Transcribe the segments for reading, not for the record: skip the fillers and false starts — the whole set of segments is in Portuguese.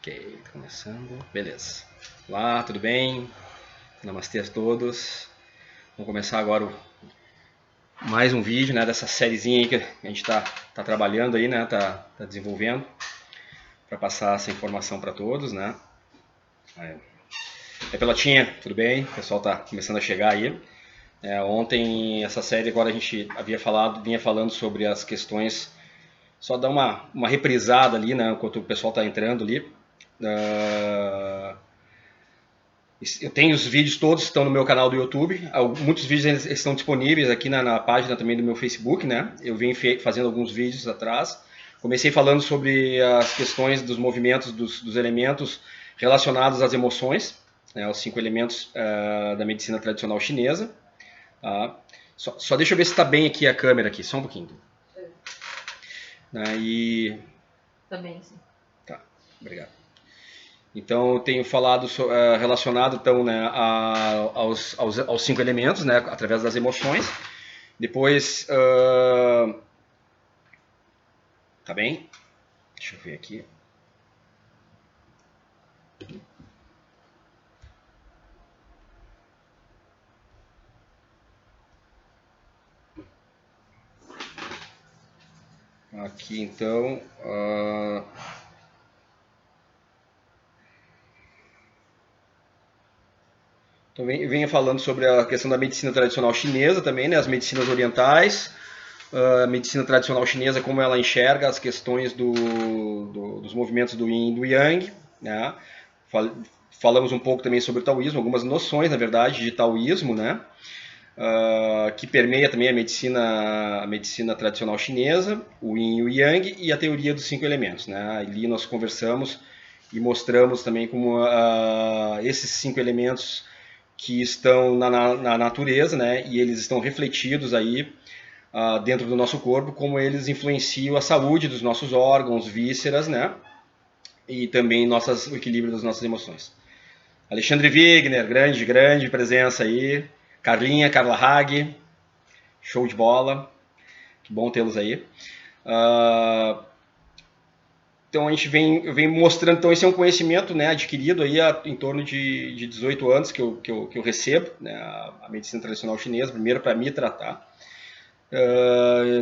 Ok, tá começando. Beleza. Olá, tudo bem? Namastê a todos. Vamos começar agora mais um vídeo, né, dessa sériezinha aí que a gente tá trabalhando aí, né, tá desenvolvendo para passar essa informação para todos, né. Pelotinha, tudo bem? O pessoal tá começando a chegar aí. Ontem, essa série, agora a gente vinha falando sobre as questões, só dar uma reprisada ali, né, enquanto o pessoal tá entrando ali. Eu tenho os vídeos todos, estão no meu canal do YouTube. Muitos vídeos estão disponíveis aqui na página também do meu Facebook, né? Eu vim fazendo alguns vídeos atrás. Comecei falando sobre as questões dos movimentos dos elementos relacionados às emoções, né? Os 5 elementos da medicina tradicional chinesa. Tá? Só deixa eu ver se está bem aqui a câmera aqui, só um pouquinho. Também, sim. Tá, obrigado. Então eu tenho falado relacionado então, né, aos 5 elementos, né, através das emoções. Depois, tá bem? Deixa eu ver aqui. Aqui então. Então venho falando sobre a questão da medicina tradicional chinesa também, né, as medicinas orientais, a medicina tradicional chinesa, como ela enxerga as questões dos movimentos do Yin e do Yang, né? Falamos um pouco também sobre o taoísmo, algumas noções, na verdade, de taoísmo, né? Que permeia também a medicina tradicional chinesa, o Yin e o Yang e a teoria dos 5 elementos, né? Ali nós conversamos e mostramos também como esses 5 elementos que estão na natureza, né, e eles estão refletidos aí dentro do nosso corpo, como eles influenciam a saúde dos nossos órgãos, vísceras, né, e também o equilíbrio das nossas emoções. Alexandre Wigner, grande presença aí. Carla Hag, show de bola, que bom tê-los aí. Então a gente vem mostrando, então esse é um conhecimento, né, adquirido aí em torno de 18 anos que eu recebo, né, a medicina tradicional chinesa, primeiro para me tratar.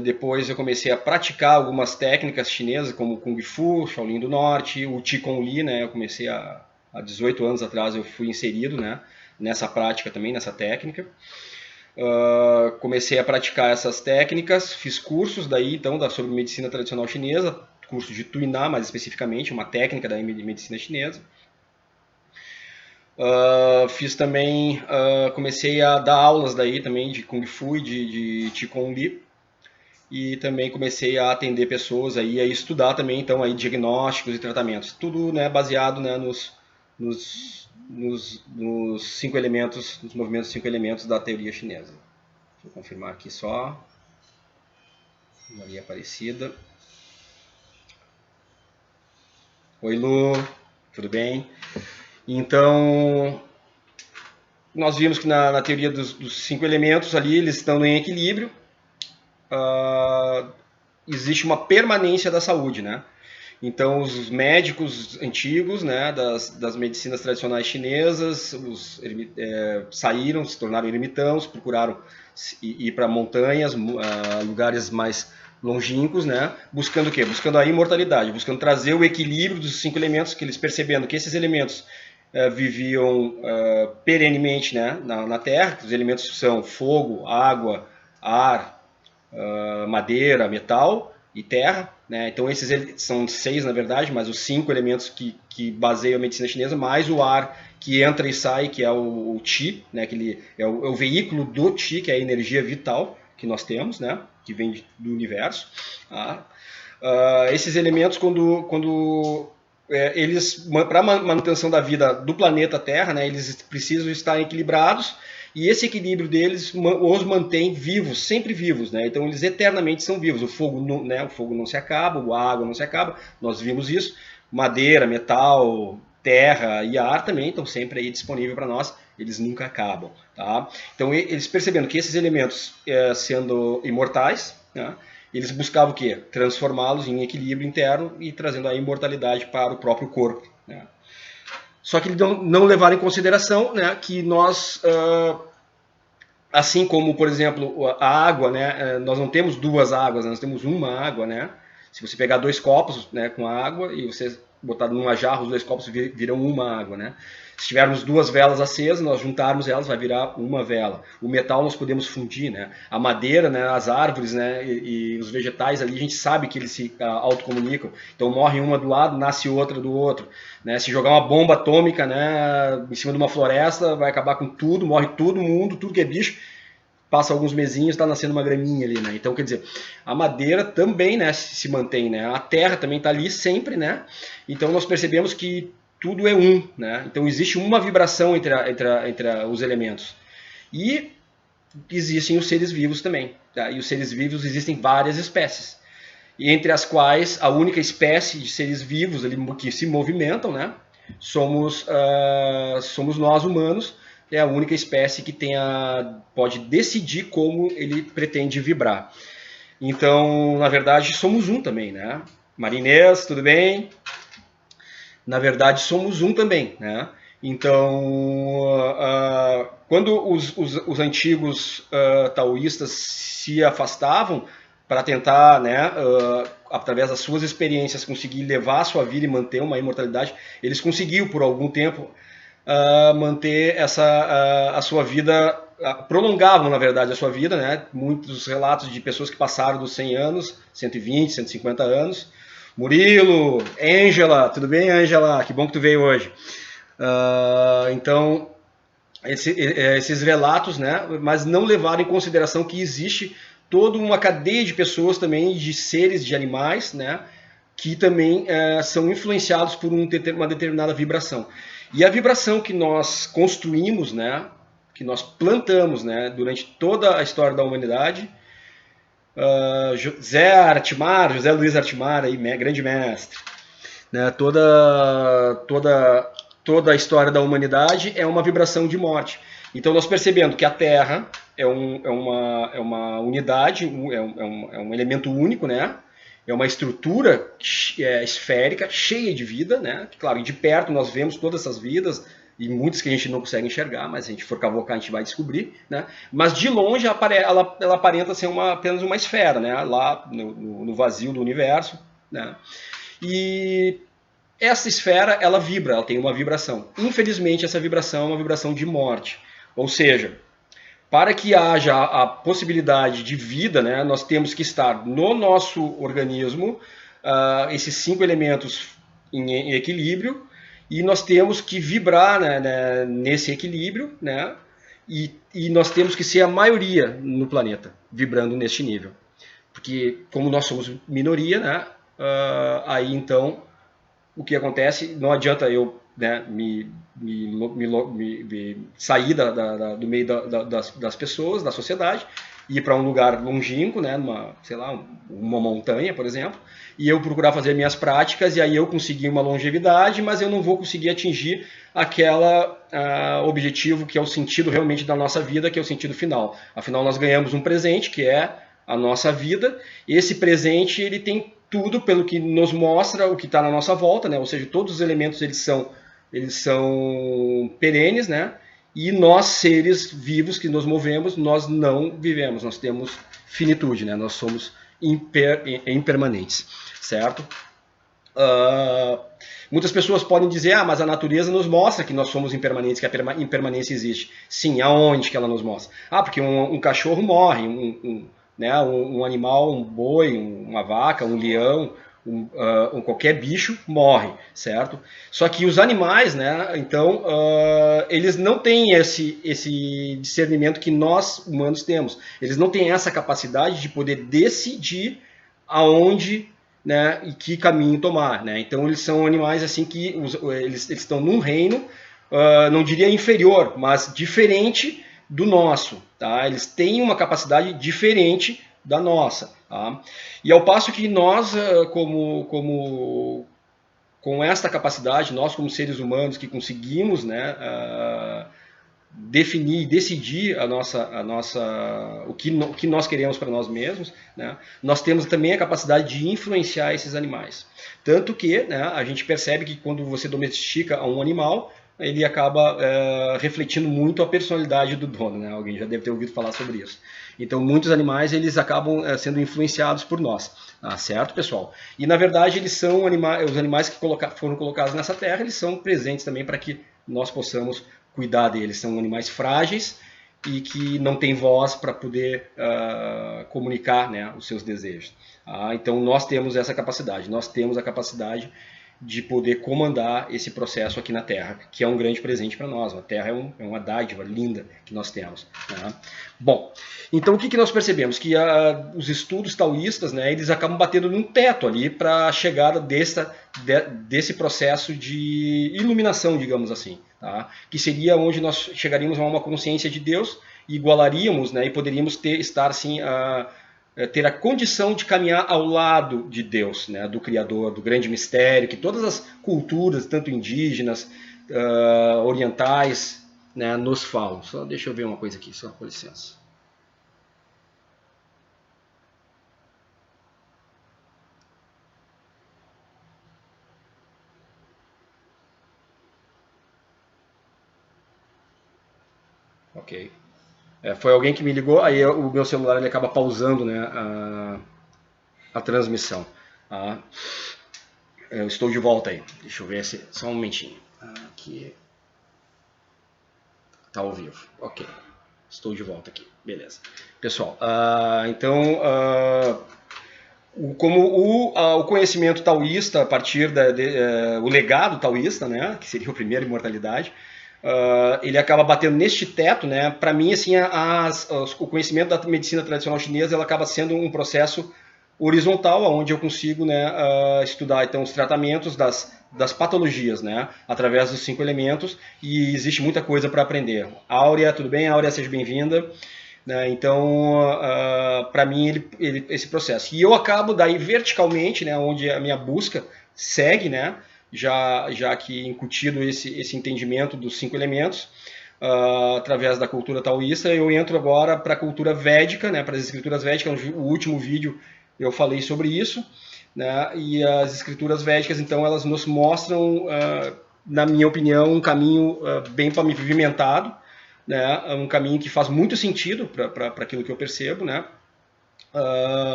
Depois eu comecei a praticar algumas técnicas chinesas, como o Kung Fu, Shaolin do Norte, o Qigong Li, né, eu comecei há 18 anos atrás, eu fui inserido, né, nessa prática também, nessa técnica. Comecei a praticar essas técnicas, fiz cursos daí, então, sobre medicina tradicional chinesa, curso de Tuiná, mais especificamente, uma técnica da medicina chinesa. Fiz também, comecei a dar aulas daí também de Kung Fu e de Qigong Li. E também comecei a atender pessoas aí, a estudar também, então, aí, diagnósticos e tratamentos. Tudo, né, baseado, né, nos 5 elementos, nos movimentos 5 elementos da teoria chinesa. Vou confirmar aqui só. Maria Aparecida. Oi, Lu, tudo bem? Então, nós vimos que na teoria dos 5 elementos ali, eles estão em equilíbrio. Existe uma permanência da saúde, né? Então, os médicos antigos, né, das medicinas tradicionais chinesas, saíram, se tornaram ermitãos, procuraram ir para montanhas, lugares mais longínquos, né, buscando o quê? Buscando a imortalidade, buscando trazer o equilíbrio dos 5 elementos, que eles percebendo que esses elementos viviam perenemente, né, na Terra. Os elementos são fogo, água, ar, madeira, metal e terra, né? Então esses são 6 na verdade, mas os 5 elementos que baseiam a medicina chinesa, mais o ar que entra e sai, que é o Qi, né? Que é o veículo do Qi, que é a energia vital que nós temos, né? Que vem do universo. Tá? Esses elementos, quando eles, para a manutenção da vida do planeta Terra, né, eles precisam estar equilibrados, e esse equilíbrio deles os mantém vivos, sempre vivos, né? Então eles eternamente são vivos. O fogo não se acaba, a água não se acaba, nós vimos isso. Madeira, metal, terra e ar também estão sempre aí disponíveis para nós, eles nunca acabam. Tá? Então eles percebendo que esses elementos sendo imortais, né, eles buscavam o quê? Transformá-los em equilíbrio interno e trazendo a imortalidade para o próprio corpo. né? Só que eles não levaram em consideração, né, que nós, assim como, por exemplo, a água, né, nós não temos duas águas, nós temos uma água, né? Se você pegar 2 copos, né, com água e você botar numa jarra, os 2 copos viram uma água, né? Se tivermos 2 velas acesas, nós juntarmos elas, vai virar uma vela. O metal nós podemos fundir, né? A madeira, né, as árvores, né, e os vegetais ali, a gente sabe que eles se autocomunicam. Então morre uma do lado, nasce outra do outro, né? Se jogar uma bomba atômica, né, em cima de uma floresta, vai acabar com tudo, morre todo mundo, tudo que é bicho. Passa alguns mesinhos, está nascendo uma graminha ali, né? Então, quer dizer, a madeira também, né, se mantém, né? A terra também está ali sempre, né? Então, nós percebemos que tudo é um, né? Então, existe uma vibração entre os elementos. E existem os seres vivos também, tá? E os seres vivos existem várias espécies. E entre as quais a única espécie de seres vivos ali que se movimentam, né? Somos nós humanos. É a única espécie que pode decidir como ele pretende vibrar. Então, na verdade, somos um também, né? Marinês, tudo bem? Na verdade, somos um também, né? Então, quando os antigos taoístas se afastavam para tentar, né, através das suas experiências, conseguir levar a sua vida e manter uma imortalidade, eles conseguiram por algum tempo manter a sua vida, prolongavam, na verdade, a sua vida, né? Muitos relatos de pessoas que passaram dos 100 anos, 120, 150 anos. Murilo, Ângela, tudo bem, Ângela? Que bom que tu veio hoje. Então, esses relatos, né? Mas não levaram em consideração que existe toda uma cadeia de pessoas também, de seres, de animais, né? Que também são influenciados por uma determinada vibração. E a vibração que nós construímos, né, que nós plantamos, né, durante toda a história da humanidade, José Luiz Artimar, aí, grande mestre, né, toda a história da humanidade é uma vibração de morte. Então nós percebendo que a Terra é uma unidade, é um elemento único, né? É uma estrutura esférica, cheia de vida, né? Claro, de perto nós vemos todas essas vidas, e muitas que a gente não consegue enxergar, mas se a gente for cavocar a gente vai descobrir, né? Mas de longe ela aparenta ser apenas uma esfera, né? Lá no vazio do universo, né? E essa esfera, ela vibra, ela tem uma vibração. Infelizmente, essa vibração é uma vibração de morte. Ou seja, para que haja a possibilidade de vida, né, nós temos que estar no nosso organismo, esses 5 elementos em equilíbrio, e nós temos que vibrar, né, nesse equilíbrio, né, e nós temos que ser a maioria no planeta, vibrando neste nível. Porque como nós somos minoria, né, aí então o que acontece, não adianta eu, né, sair do meio das pessoas, da sociedade, ir para um lugar longínquo, né, sei lá, uma montanha, por exemplo, e eu procurar fazer minhas práticas, e aí eu conseguir uma longevidade, mas eu não vou conseguir atingir aquele objetivo que é o sentido realmente da nossa vida, que é o sentido final. Afinal, nós ganhamos um presente, que é a nossa vida, e esse presente ele tem tudo pelo que nos mostra o que está na nossa volta, né? Ou seja, todos os elementos eles são perenes, né? E nós, seres vivos que nos movemos, nós não vivemos, nós temos finitude, né? Nós somos impermanentes, certo? Muitas pessoas podem dizer, mas a natureza nos mostra que nós somos impermanentes, que a impermanência existe. Sim, aonde que ela nos mostra? Porque um cachorro morre, um animal, um boi, uma vaca, um leão, qualquer bicho morre, certo? Só que os animais, né, então, eles não têm esse discernimento que nós humanos temos. Eles não têm essa capacidade de poder decidir aonde, né, e que caminho tomar, né? Então eles são animais assim que eles estão num reino, não diria inferior, mas diferente do nosso, tá? Eles têm uma capacidade diferente da nossa, tá? E ao passo que nós, com esta capacidade, nós como seres humanos que conseguimos, né, definir e decidir o que nós queremos para nós mesmos, né, nós temos também a capacidade de influenciar esses animais. Tanto que, né, a gente percebe que quando você domestica um animal, ele acaba refletindo muito a personalidade do dono, né? Alguém já deve ter ouvido falar sobre isso. Então, muitos animais eles acabam sendo influenciados por nós, certo, pessoal? E na verdade eles são os animais que foram colocados nessa terra, eles são presentes também para que nós possamos cuidar deles. São animais frágeis e que não têm voz para poder comunicar, né, os seus desejos. Então nós temos essa capacidade, nós temos a capacidade de poder comandar esse processo aqui na Terra, que é um grande presente para nós. A Terra é uma dádiva linda que nós temos. Né? Bom, então o que nós percebemos? Que os estudos taoístas, né, eles acabam batendo num teto ali para a chegada desse processo de iluminação, digamos assim. Tá? Que seria onde nós chegaríamos a uma consciência de Deus, igualaríamos, né, e poderíamos estar assim ter a condição de caminhar ao lado de Deus, né, do Criador, do grande mistério, que todas as culturas, tanto indígenas, orientais, né, nos falam. Só deixa eu ver uma coisa aqui, só com licença. Ok. Foi alguém que me ligou, aí o meu celular ele acaba pausando, né, a transmissão. Eu estou de volta aí. Deixa eu ver só um momentinho. Aqui. Tá ao vivo. Ok. Estou de volta aqui. Beleza. Pessoal, então, como o conhecimento taoísta, a partir o legado taoísta, né, que seria o primeiro imortalidade, ele acaba batendo neste teto, né? Para mim, assim, o conhecimento da medicina tradicional chinesa ela acaba sendo um processo horizontal, onde eu consigo, né, estudar então os tratamentos das patologias, né, através dos 5 elementos, e existe muita coisa para aprender. Áurea, tudo bem? Áurea, seja bem-vinda. Né, então, para mim, esse processo. E eu acabo daí verticalmente, né, onde a minha busca segue, né, já que incutido esse entendimento dos 5 elementos, através da cultura taoísta, eu entro agora para a cultura védica, né, para as escrituras védicas. O último vídeo eu falei sobre isso, né, e as escrituras védicas, então, elas nos mostram, na minha opinião, um caminho bem pavimentado, né, um caminho que faz muito sentido para aquilo que eu percebo, né,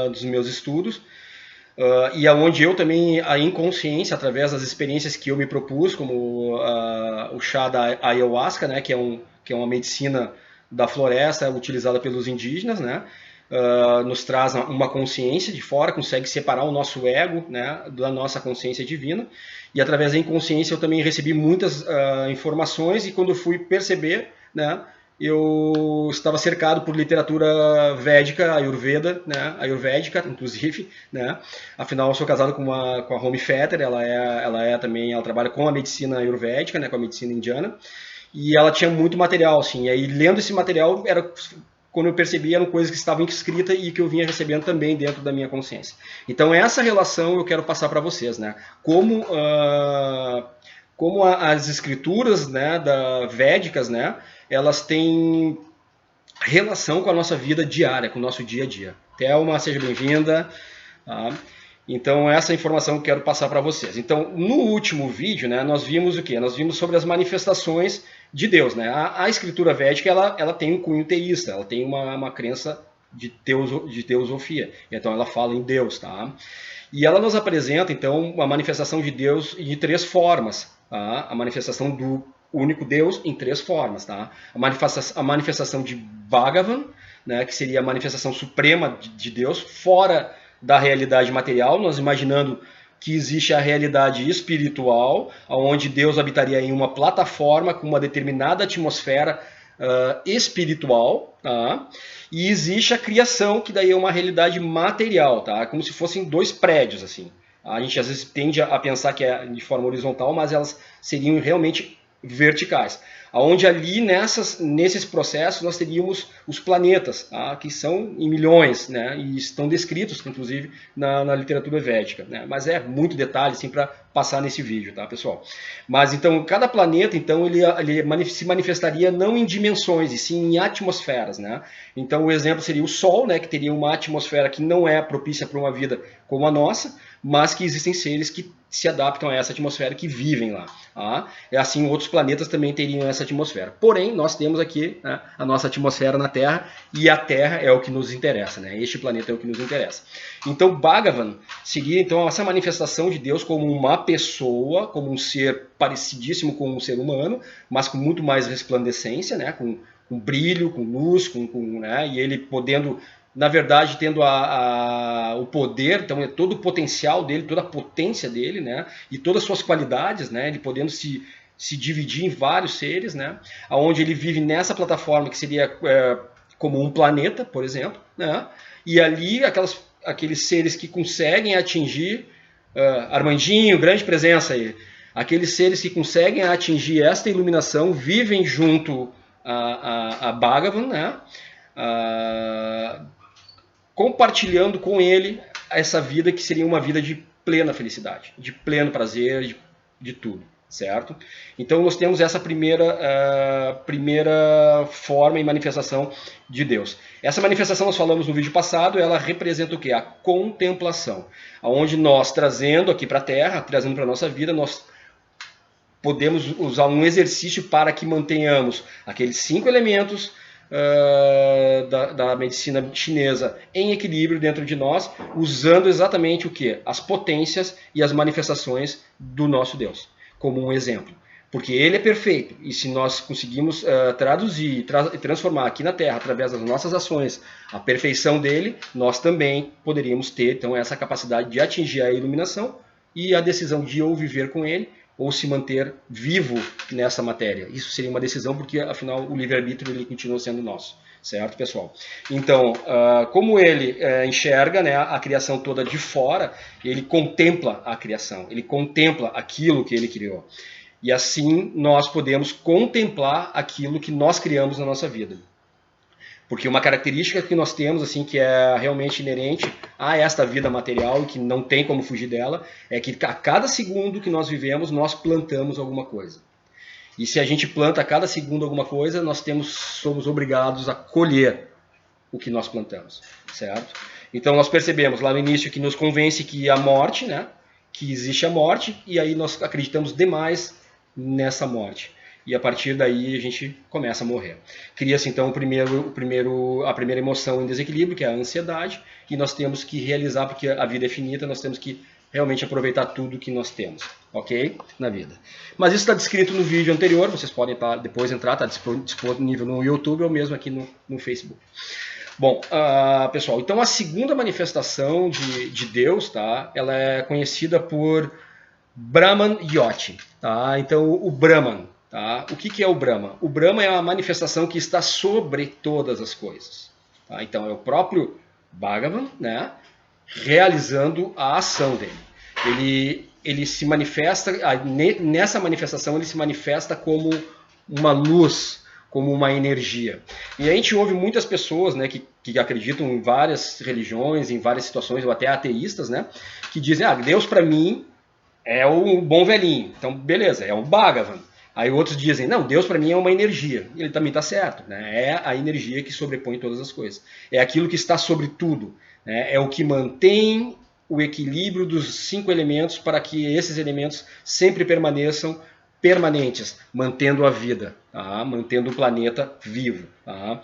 dos meus estudos. E aonde eu também, em consciência, através das experiências que eu me propus, como o chá da ayahuasca, né, que é uma medicina da floresta utilizada pelos indígenas, né, nos traz uma consciência de fora, consegue separar o nosso ego, né, da nossa consciência divina. E através da inconsciência eu também recebi muitas informações, e quando eu fui perceber, né, eu estava cercado por literatura védica, ayurveda, né, ayurvédica, inclusive, né. Afinal, eu sou casado com a Homi Fetter, ela trabalha com a medicina ayurvédica, né, com a medicina indiana, e ela tinha muito material, assim. E aí, lendo esse material, quando eu percebi, eram coisas que estavam escritas e que eu vinha recebendo também dentro da minha consciência. Então, essa relação eu quero passar para vocês, né, como as escrituras, né, védicas, né, elas têm relação com a nossa vida diária, com o nosso dia a dia. Thelma, seja bem-vinda. Então, essa informação eu quero passar para vocês. Então, no último vídeo, né, nós vimos o quê? Nós vimos sobre as manifestações de Deus. Né? A escritura védica ela tem um cunho teísta, ela tem uma crença de teosofia. Então, ela fala em Deus. Tá? E ela nos apresenta, então, uma manifestação de Deus de 3 formas. Tá? A manifestação do único Deus em 3 formas. Tá? A manifestação de Bhagavan, né, que seria a manifestação suprema de Deus, fora da realidade material, nós imaginando que existe a realidade espiritual, onde Deus habitaria em uma plataforma com uma determinada atmosfera espiritual, tá? E existe a criação, que daí é uma realidade material, tá? Como se fossem 2 prédios, assim. A gente às vezes tende a pensar que é de forma horizontal, mas elas seriam realmente verticais. Onde ali nesses processos nós teríamos os planetas, tá? Que são em milhões, né? E estão descritos, inclusive, na literatura védica. Né? Mas é muito detalhe assim, para passar nesse vídeo, tá, pessoal? Mas então, cada planeta então, ele se manifestaria não em dimensões, e sim em atmosferas. Né? Então, o exemplo seria o Sol, né? Que teria uma atmosfera que não é propícia para uma vida como a nossa, mas que existem seres que se adaptam a essa atmosfera, que vivem lá. Tá? E assim, outros planetas também teriam essa atmosfera. Porém, nós temos aqui, né, a nossa atmosfera na Terra, e a Terra é o que nos interessa. Né? Este planeta é o que nos interessa. Então, Bhagavan seria então essa manifestação de Deus como uma pessoa, como um ser parecidíssimo com um ser humano, mas com muito mais resplandecência, né? com brilho, com luz, né? E ele podendo, na verdade, tendo o poder, então todo o potencial dele, toda a potência dele, né? E todas as suas qualidades, né? Ele podendo se dividir em vários seres, né? Onde ele vive nessa plataforma que seria como um planeta, por exemplo, né? E ali aqueles seres que conseguem atingir, Armandinho, grande presença aí, aqueles seres que conseguem atingir esta iluminação vivem junto a Bhagavan, né? Compartilhando com ele essa vida que seria uma vida de plena felicidade, de pleno prazer, de tudo, certo? Então nós temos essa primeira forma e manifestação de Deus. Essa manifestação nós falamos no vídeo passado, ela representa o quê? A contemplação, onde nós trazendo aqui para a Terra, trazendo para a nossa vida, nós podemos usar um exercício para que mantenhamos aqueles 5 elementos da medicina chinesa em equilíbrio dentro de nós, usando exatamente o que? As potências e as manifestações do nosso Deus, como um exemplo. Porque ele é perfeito, e se nós conseguimos traduzir e transformar aqui na Terra, através das nossas ações, a perfeição dele, nós também poderíamos ter então, essa capacidade de atingir a iluminação e a decisão de ou viver com ele, ou se manter vivo nessa matéria. Isso seria uma decisão, porque afinal o livre-arbítrio ele continua sendo nosso, certo, pessoal? Então, como ele enxerga, né, a criação toda de fora, ele contempla a criação, ele contempla aquilo que ele criou. E assim nós podemos contemplar aquilo que nós criamos na nossa vida. Porque uma característica que nós temos, assim, que é realmente inerente a esta vida material e que não tem como fugir dela, é que a cada segundo que nós vivemos, nós plantamos alguma coisa. E se a gente planta a cada segundo alguma coisa, nós somos obrigados a colher o que nós plantamos, certo? Então nós percebemos lá no início que nos convence que a morte, né, que existe a morte, e aí nós acreditamos demais nessa morte. E a partir daí a gente começa a morrer. Cria-se então a primeira emoção em desequilíbrio, que é a ansiedade, e nós temos que realizar, porque a vida é finita, nós temos que realmente aproveitar tudo que nós temos, ok? Na vida. Mas isso está descrito no vídeo anterior, vocês podem depois entrar, está disponível no YouTube ou mesmo aqui no Facebook. Bom, pessoal, então a segunda manifestação de Deus, tá? Ela é conhecida por Brahman Yoti, tá? Então o Brahman, tá? O que é o Brahma? O Brahma é uma manifestação que está sobre todas as coisas, tá? Então é o próprio Bhagavan, né, realizando a ação dele. Ele se manifesta, nessa manifestação ele se manifesta como uma luz, como uma energia. E a gente ouve muitas pessoas, né, que acreditam em várias religiões, em várias situações, ou até ateístas, né, que dizem, Deus para mim é o bom velhinho. Então, beleza, é o Bhagavan. Aí outros dizem, não, Deus para mim é uma energia. Ele também está certo, né? É a energia que sobrepõe todas as coisas. É aquilo que está sobre tudo. Né? É o que mantém o equilíbrio dos 5 elementos para que esses elementos sempre permaneçam permanentes, mantendo a vida, tá? Mantendo o planeta vivo. Tá?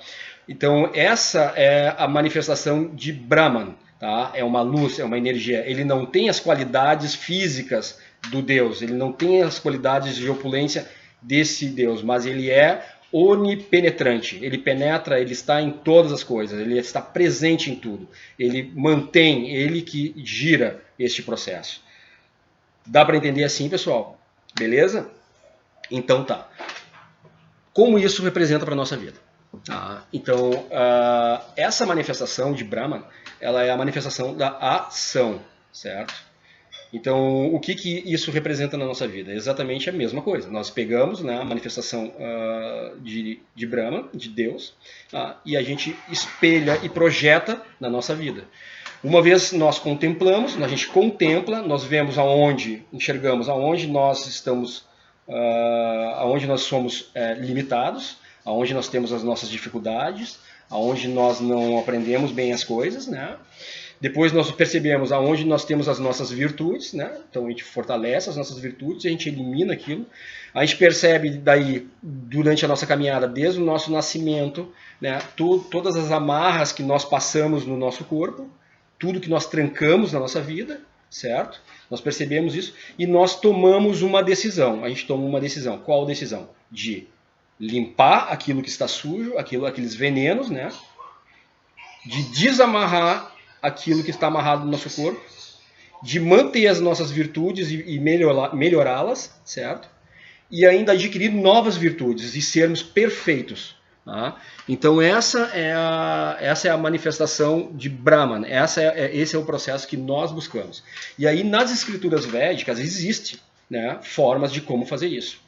Então, essa é a manifestação de Brahman. Tá? É uma luz, é uma energia. Ele não tem as qualidades físicas do Deus, ele não tem as qualidades de opulência desse Deus, mas ele é onipenetrante. Ele penetra, ele está em todas as coisas, ele está presente em tudo. Ele mantém, ele que gira este processo. Dá para entender assim, pessoal? Beleza? Então tá. Como isso representa para a nossa vida? Então, essa manifestação de Brahman, ela é a manifestação da ação, certo? Então, o que isso representa na nossa vida? É exatamente a mesma coisa. Nós pegamos, né, a manifestação de Brahma, de Deus, e a gente espelha e projeta na nossa vida. Uma vez nós contemplamos, a gente contempla, nós vemos aonde, enxergamos aonde nós estamos, aonde nós somos limitados, aonde nós temos as nossas dificuldades, aonde nós não aprendemos bem as coisas, né? Depois nós percebemos aonde nós temos as nossas virtudes, né? Então a gente fortalece as nossas virtudes, a gente elimina aquilo. A gente percebe daí, durante a nossa caminhada, desde o nosso nascimento, né? Todas as amarras que nós passamos no nosso corpo, tudo que nós trancamos na nossa vida, certo? Nós percebemos isso e nós tomamos uma decisão. A gente toma uma decisão. Qual decisão? De limpar aquilo que está sujo, aqueles venenos, né? De desamarrar aquilo que está amarrado no nosso corpo, de manter as nossas virtudes e melhorá-las, certo? E ainda adquirir novas virtudes e sermos perfeitos. Tá? Então essa é a manifestação de Brahman, esse é o processo que nós buscamos. E aí nas escrituras védicas existe, né, formas de como fazer isso.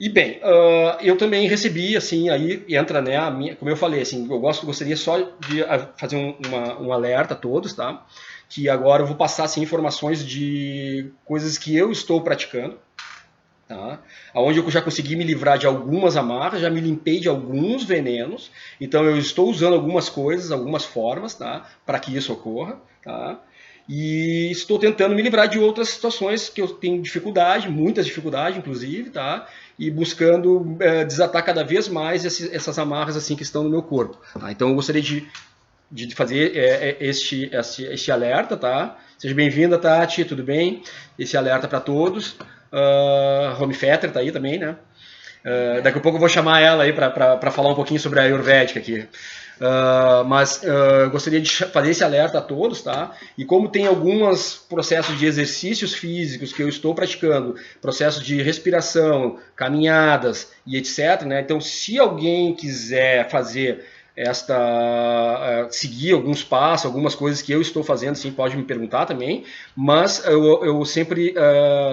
E bem, eu também recebi, assim, aí entra, né, como eu falei, assim, eu gostaria só de fazer um alerta a todos, tá? Que agora eu vou passar, assim, informações de coisas que eu estou praticando, tá? Onde eu já consegui me livrar de algumas amarras, já me limpei de alguns venenos, então eu estou usando algumas coisas, algumas formas, tá? Para que isso ocorra, tá? E estou tentando me livrar de outras situações que eu tenho dificuldade, muitas dificuldades, inclusive, tá? E buscando desatar cada vez mais essas amarras assim que estão no meu corpo. Tá? Então eu gostaria de fazer este alerta, tá? Seja bem-vinda, Tati, tudo bem? Esse alerta para todos. Home Fetter tá aí também, né? Daqui a pouco eu vou chamar ela aí para falar um pouquinho sobre a Ayurvédica aqui. Mas gostaria de fazer esse alerta a todos, tá? E como tem alguns processos de exercícios físicos que eu estou praticando, processos de respiração, caminhadas e etc, né? Então, se alguém quiser fazer seguir alguns passos, algumas coisas que eu estou fazendo, sim, pode me perguntar também, mas eu sempre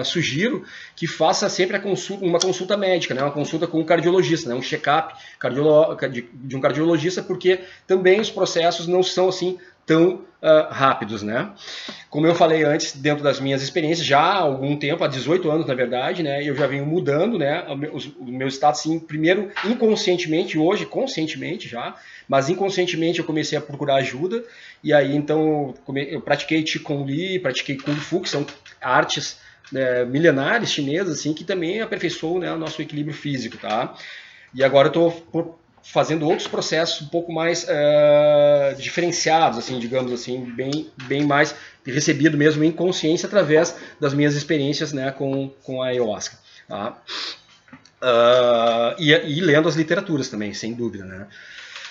sugiro que faça sempre uma consulta médica, né, uma consulta com um cardiologista, né, um check-up de um cardiologista, porque também os processos não são assim tão rápidos, né? Como eu falei antes, dentro das minhas experiências, já há algum tempo, há 18 anos na verdade, né, eu já venho mudando, né, o meu estado, assim, primeiro inconscientemente, hoje conscientemente já, mas inconscientemente eu comecei a procurar ajuda, e aí então eu pratiquei Qigong Li, pratiquei Kung Fu, que são artes milenares chinesas, assim, que também aperfeiçoam, né, o nosso equilíbrio físico, tá? E agora eu estou fazendo outros processos um pouco mais diferenciados, assim, digamos assim, bem mais recebido mesmo em consciência através das minhas experiências, né, com a ayahuasca. Tá? E lendo as literaturas também, sem dúvida, né?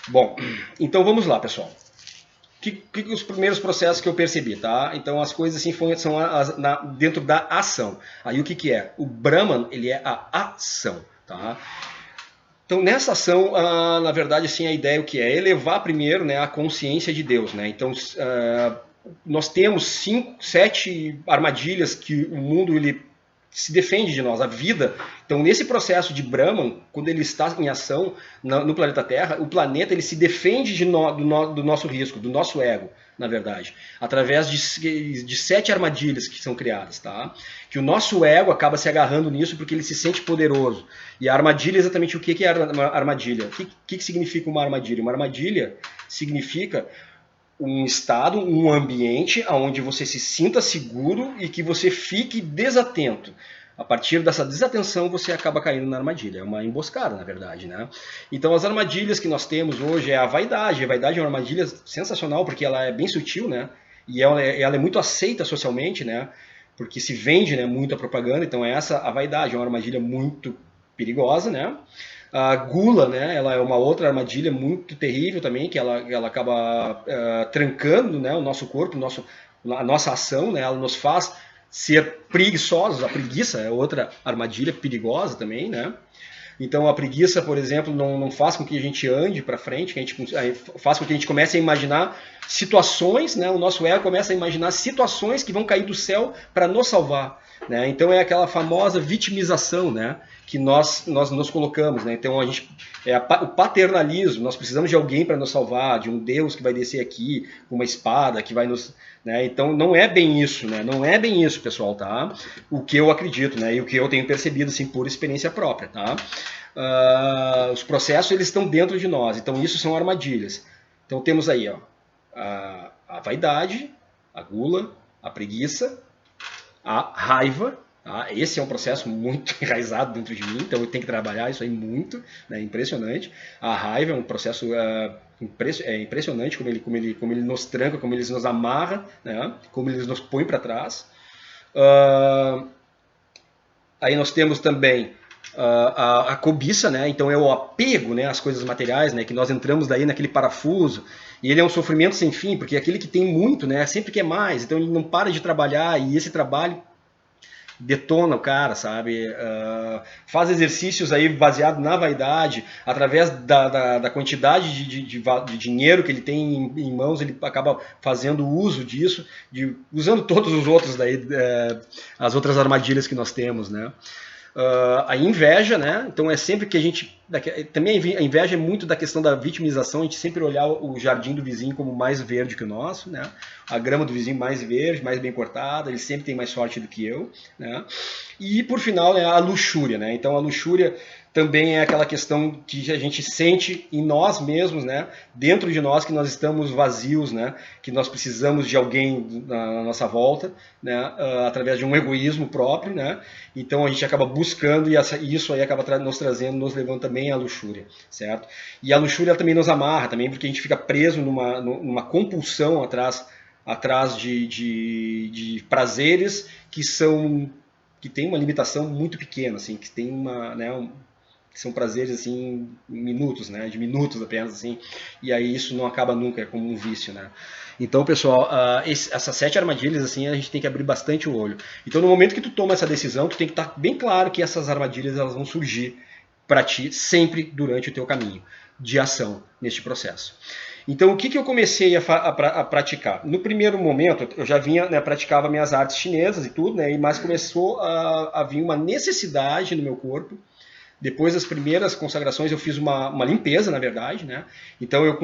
Bom, então vamos lá, pessoal. Que os primeiros processos que eu percebi, tá? Então as coisas assim são dentro da ação. Aí o que é? O Brahman, ele é a ação, tá? Então nessa ação, na verdade, assim, a ideia é o que é? Elevar primeiro, né, a consciência de Deus, né? Então nós temos 7 armadilhas que o mundo ele se defende de nós, a vida. Então nesse processo de Brahman, quando ele está em ação no planeta Terra, o planeta ele se defende do nosso risco, do nosso ego, na verdade, através de 7 armadilhas que são criadas, tá? Que o nosso ego acaba se agarrando nisso porque ele se sente poderoso. E a armadilha é exatamente o que é a armadilha? O que significa uma armadilha? Uma armadilha significa um estado, um ambiente onde você se sinta seguro e que você fique desatento. A partir dessa desatenção você acaba caindo na armadilha. É uma emboscada, na verdade, né? Então as armadilhas que nós temos hoje é a vaidade. A vaidade é uma armadilha sensacional porque ela é bem sutil, né? E ela é muito aceita socialmente, né? Porque se vende, né, muita propaganda. Então essa a vaidade é uma armadilha muito perigosa, né? A gula, né, ela é uma outra armadilha muito terrível também, que ela acaba trancando, né, o nosso corpo, a nossa ação, né, ela nos faz ser preguiçosos. A preguiça é outra armadilha perigosa também, né? Então a preguiça, por exemplo, não faz com que a gente ande para frente, que a gente faz com que a gente comece a imaginar situações, né? O nosso ego começa a imaginar situações que vão cair do céu para nos salvar, né? Então é aquela famosa vitimização, né? Que nós nos colocamos, né? Então a gente o paternalismo, nós precisamos de alguém para nos salvar, de um Deus que vai descer aqui com uma espada que vai nos, né? Então não é bem isso, né? Não é bem isso, pessoal, tá? O que eu acredito, né? E o que eu tenho percebido assim por experiência própria, tá? Os processos eles estão dentro de nós, então isso são armadilhas. Então temos aí, ó, a vaidade, a gula, a preguiça, a raiva. Tá? Esse é um processo muito enraizado dentro de mim, então eu tenho que trabalhar isso aí muito, né? Impressionante. A raiva é um processo impressionante como ele nos tranca, como ele nos amarra, né? Como ele nos põe para trás. Aí nós temos também a cobiça, né? Então é o apego, né, às coisas materiais, né? Que nós entramos daí naquele parafuso e ele é um sofrimento sem fim, porque aquele que tem muito, né, sempre quer mais, então ele não para de trabalhar e esse trabalho detona o cara, sabe? Faz exercícios aí baseado na vaidade, através da quantidade de dinheiro que ele tem em mãos, ele acaba fazendo uso disso, usando todos os outros daí, as outras armadilhas que nós temos, né? A inveja, né? Então é sempre que a gente... Também a inveja é muito da questão da vitimização, a gente sempre olhar o jardim do vizinho como mais verde que o nosso, né? A grama do vizinho mais verde, mais bem cortada, ele sempre tem mais sorte do que eu, né? E por final, né, a luxúria, né? Então a luxúria também é aquela questão que a gente sente em nós mesmos, né? Dentro de nós, que nós estamos vazios, né? Que nós precisamos de alguém na nossa volta, né? Através de um egoísmo próprio, né? Então a gente acaba buscando e isso aí acaba nos trazendo, nos levando também à luxúria, certo? E a luxúria também nos amarra, também porque a gente fica preso numa compulsão atrás de prazeres que tem uma limitação muito pequena, assim, que tem que são prazeres assim minutos, né, de minutos apenas, assim, e aí isso não acaba nunca, é como um vício, né. Então, pessoal, essas 7 armadilhas, assim, a gente tem que abrir bastante o olho. Então, no momento que tu toma essa decisão, tu tem que estar bem claro que essas armadilhas elas vão surgir para ti sempre durante o teu caminho de ação neste processo. Então, o que eu comecei a praticar? No primeiro momento, eu já praticava minhas artes chinesas e tudo, né, mas começou a vir uma necessidade no meu corpo. Depois das primeiras consagrações eu fiz uma limpeza, na verdade, né? Então eu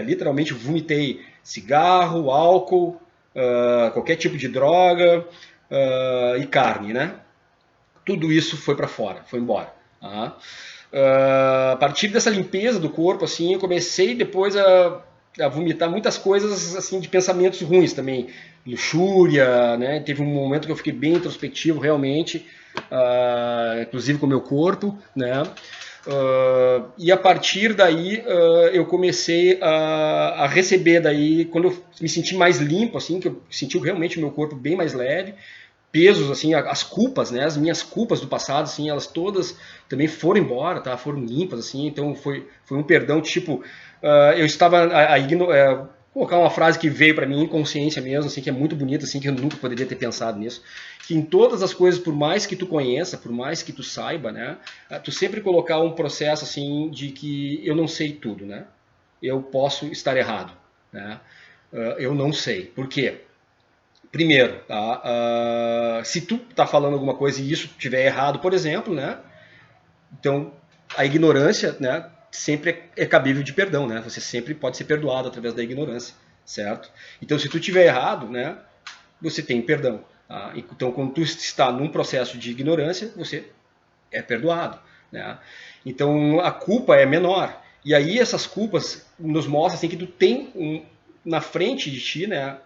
literalmente vomitei cigarro, álcool, qualquer tipo de droga e carne, né? Tudo isso foi para fora, foi embora. Tá? A partir dessa limpeza do corpo, assim, eu comecei depois a vomitar muitas coisas assim de pensamentos ruins também, luxúria, né? Teve um momento que eu fiquei bem introspectivo realmente, inclusive com o meu corpo, né? E a partir daí eu comecei a receber daí, quando eu me senti mais limpo, assim, que eu senti realmente o meu corpo bem mais leve, pesos, assim, as culpas, né, as minhas culpas do passado, assim, elas todas também foram embora, tá, foram limpas, assim, então foi um perdão, tipo, eu estava colocar uma frase que veio para mim em consciência mesmo, assim, que é muito bonita, assim, que eu nunca poderia ter pensado nisso, que em todas as coisas, por mais que tu conheça, por mais que tu saiba, né, tu sempre colocar um processo, assim, de que eu não sei tudo, né, eu posso estar errado, né, eu não sei, por quê? Primeiro, tá? Se tu tá falando alguma coisa e isso estiver errado, por exemplo, né? Então, a ignorância, né, sempre é cabível de perdão, né? Você sempre pode ser perdoado através da ignorância, certo? Então, se tu estiver errado, né, você tem perdão. Tá? Então, quando tu está num processo de ignorância, você é perdoado, né? Então, a culpa é menor. E aí, essas culpas nos mostram assim, que tu tem na frente de ti, né,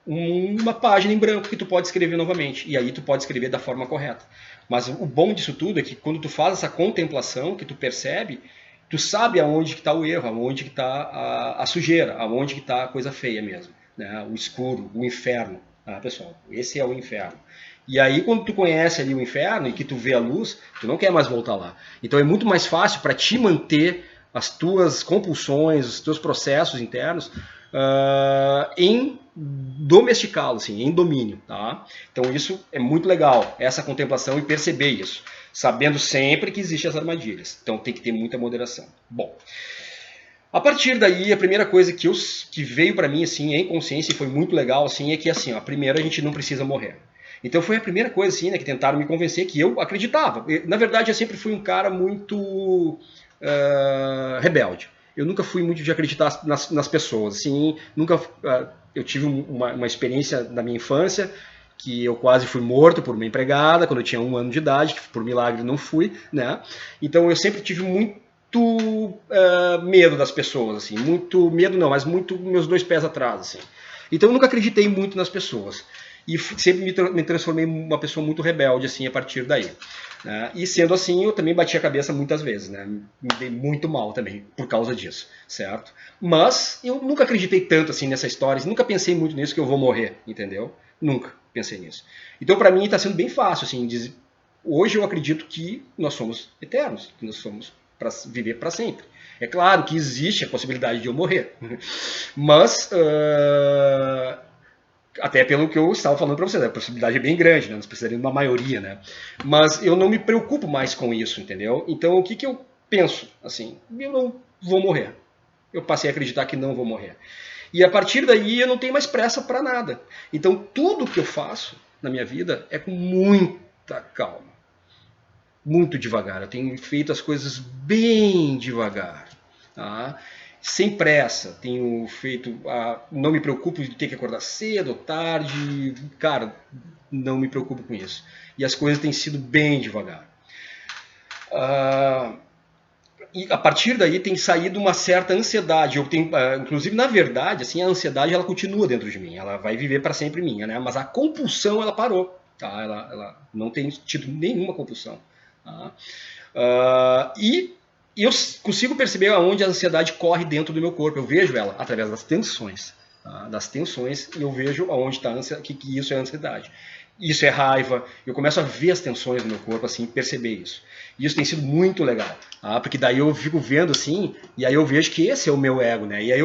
uma página em branco que tu pode escrever novamente. E aí tu pode escrever da forma correta. Mas o bom disso tudo é que quando tu faz essa contemplação, que tu percebe, tu sabe aonde que está o erro, aonde que está a sujeira, aonde que está a coisa feia mesmo. Né? O escuro, o inferno. Tá, pessoal? Esse é o inferno. E aí quando tu conhece ali o inferno e que tu vê a luz, tu não quer mais voltar lá. Então é muito mais fácil para te manter as tuas compulsões, os teus processos internos em domesticá-lo, assim, em domínio. Tá? Então isso é muito legal, essa contemplação e perceber isso, sabendo sempre que existem as armadilhas. Então tem que ter muita moderação. Bom, a partir daí, a primeira coisa que veio para mim assim, em consciência, e foi muito legal, assim, é que assim, ó, primeiro a gente não precisa morrer. Então foi a primeira coisa assim, né, que tentaram me convencer que eu acreditava. Na verdade, eu sempre fui um cara muito rebelde. Eu nunca fui muito de acreditar nas pessoas. Assim, nunca, eu tive uma experiência na minha infância que eu quase fui morto por uma empregada quando eu tinha 1 ano de idade, que por milagre não fui, né? Então eu sempre tive muito medo das pessoas, assim, muito medo não, mas muito meus 2 pés atrás, assim. Então eu nunca acreditei muito nas pessoas e sempre me transformei em uma pessoa muito rebelde, assim, a partir daí. Né? E sendo assim, eu também bati a cabeça muitas vezes, né? Me dei muito mal também por causa disso, certo? Mas eu nunca acreditei tanto assim nessa história, nunca pensei muito nisso que eu vou morrer, entendeu? Nunca pensei nisso. Então para mim está sendo bem fácil, assim, hoje eu acredito que nós somos eternos, que nós somos para viver para sempre. É claro que existe a possibilidade de eu morrer, mas até pelo que eu estava falando para vocês, a possibilidade é bem grande, né? Nós precisaríamos de uma maioria, né? Mas eu não me preocupo mais com isso, entendeu? Então o que eu penso? Assim, eu não vou morrer. Eu passei a acreditar que não vou morrer. E a partir daí eu não tenho mais pressa para nada. Então tudo que eu faço na minha vida é com muita calma. Muito devagar. Eu tenho feito as coisas bem devagar. Tá? Sem pressa. Tenho feito. Não me preocupo de ter que acordar cedo ou tarde. Cara, não me preocupo com isso. E as coisas têm sido bem devagar. E a partir daí tem saído uma certa ansiedade. Eu tenho, inclusive, na verdade, assim, a ansiedade ela continua dentro de mim. Ela vai viver para sempre minha, né? Mas a compulsão ela parou. Tá? Ela não tem tido nenhuma compulsão. Tá? E eu consigo perceber aonde a ansiedade corre dentro do meu corpo. Eu vejo ela através das tensões. Tá? Das tensões e eu vejo aonde está que isso é ansiedade. Isso é raiva. Eu começo a ver as tensões no meu corpo, assim, perceber isso. E isso tem sido muito legal, tá? Porque daí eu fico vendo assim, e aí eu vejo que esse é o meu ego, né? E aí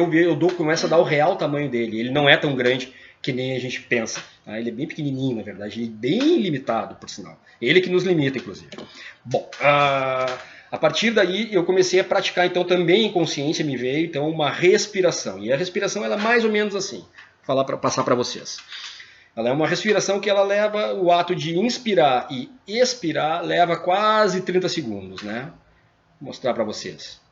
começo a dar o real tamanho dele. Ele não é tão grande que nem a gente pensa. Tá? Ele é bem pequenininho, na verdade, ele é bem limitado, por sinal. Ele que nos limita, inclusive. Bom, a partir daí eu comecei a praticar, então também em consciência me veio então uma respiração. E a respiração ela é mais ou menos assim, passar para vocês. Ela é uma respiração que ela leva o ato de inspirar e expirar leva quase 30 segundos, né? Vou mostrar para vocês.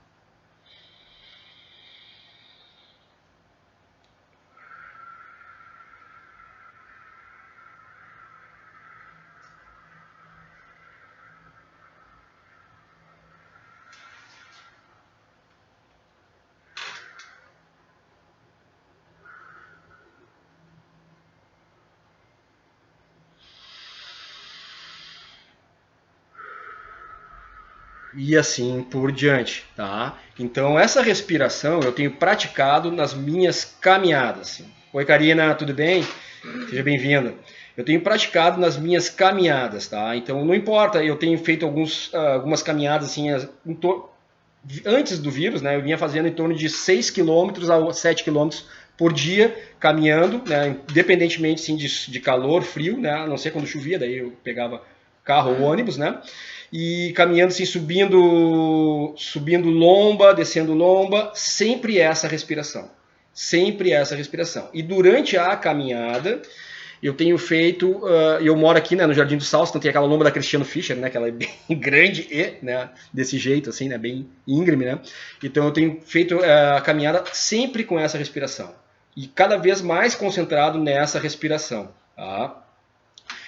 E assim por diante, tá? Então essa respiração eu tenho praticado nas minhas caminhadas. Oi Karina, tudo bem? Seja bem-vinda. Eu tenho praticado nas minhas caminhadas, tá? Então não importa, eu tenho feito algumas caminhadas assim, antes do vírus, né? Eu vinha fazendo em torno de 6 km a 7 km por dia, caminhando, né? Independentemente sim, de calor, frio, né? A não ser quando chovia, daí eu pegava carro ou ônibus, né? E caminhando assim, subindo lomba, descendo lomba, sempre essa respiração. Sempre essa respiração. E durante a caminhada, eu tenho feito, eu moro aqui, né, no Jardim do Salso, então tem aquela lomba da Cristiano Fischer, né, que ela é bem grande e, né, desse jeito assim, né, bem íngreme, né. Então eu tenho feito a caminhada sempre com essa respiração. E cada vez mais concentrado nessa respiração, tá?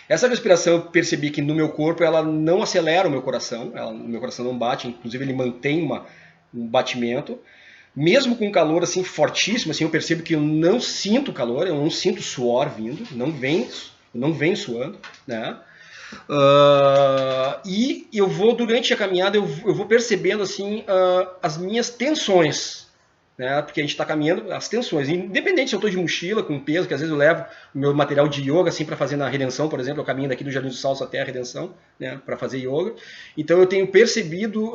Essa respiração eu percebi que no meu corpo ela não acelera o meu coração, o meu coração não bate, inclusive ele mantém um batimento. Mesmo com calor assim fortíssimo, assim, eu percebo que eu não sinto calor, eu não sinto suor vindo, não vem suando, né? E eu vou, durante a caminhada, eu vou percebendo assim as minhas tensões, né? Porque a gente está caminhando, as tensões, independente se eu estou de mochila, com peso, que às vezes eu levo o meu material de yoga assim, para fazer na Redenção, por exemplo, eu caminho daqui do Jardim do Salso até a Redenção, né, para fazer yoga. Então eu tenho percebido,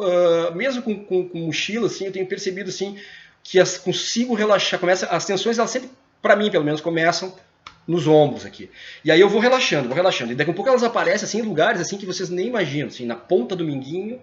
mesmo com mochila, assim, eu tenho percebido assim, que consigo relaxar. As tensões, elas sempre, para mim pelo menos, começam nos ombros aqui. E aí eu vou relaxando. E daqui a pouco elas aparecem assim, em lugares assim que vocês nem imaginam. Assim, na ponta do minguinho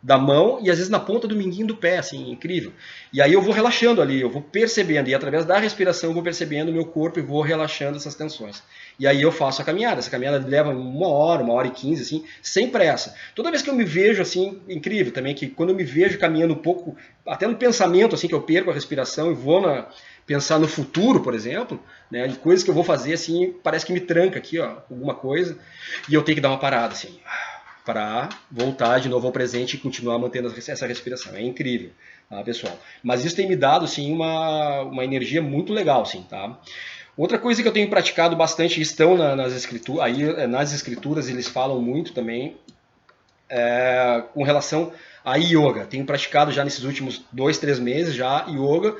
da mão e às vezes na ponta do minguinho do pé, assim, incrível. E aí eu vou relaxando ali, eu vou percebendo, e através da respiração eu vou percebendo o meu corpo e vou relaxando essas tensões. E aí eu faço a caminhada. Essa caminhada leva 1 hora e 15, assim, sem pressa. Toda vez que eu me vejo, assim, incrível também, que quando eu me vejo caminhando um pouco, até no pensamento, assim, que eu perco a respiração e vou pensar no futuro, por exemplo, né, de coisas que eu vou fazer, assim, parece que me tranca aqui, ó, alguma coisa, e eu tenho que dar uma parada, assim, para voltar de novo ao presente e continuar mantendo essa respiração. É incrível, tá, pessoal? Mas isso tem me dado, sim, uma energia muito legal, sim, tá? Outra coisa que eu tenho praticado bastante, estão nas escrituras eles falam muito também, com relação a yoga. Tenho praticado já nesses últimos 2-3 meses já yoga.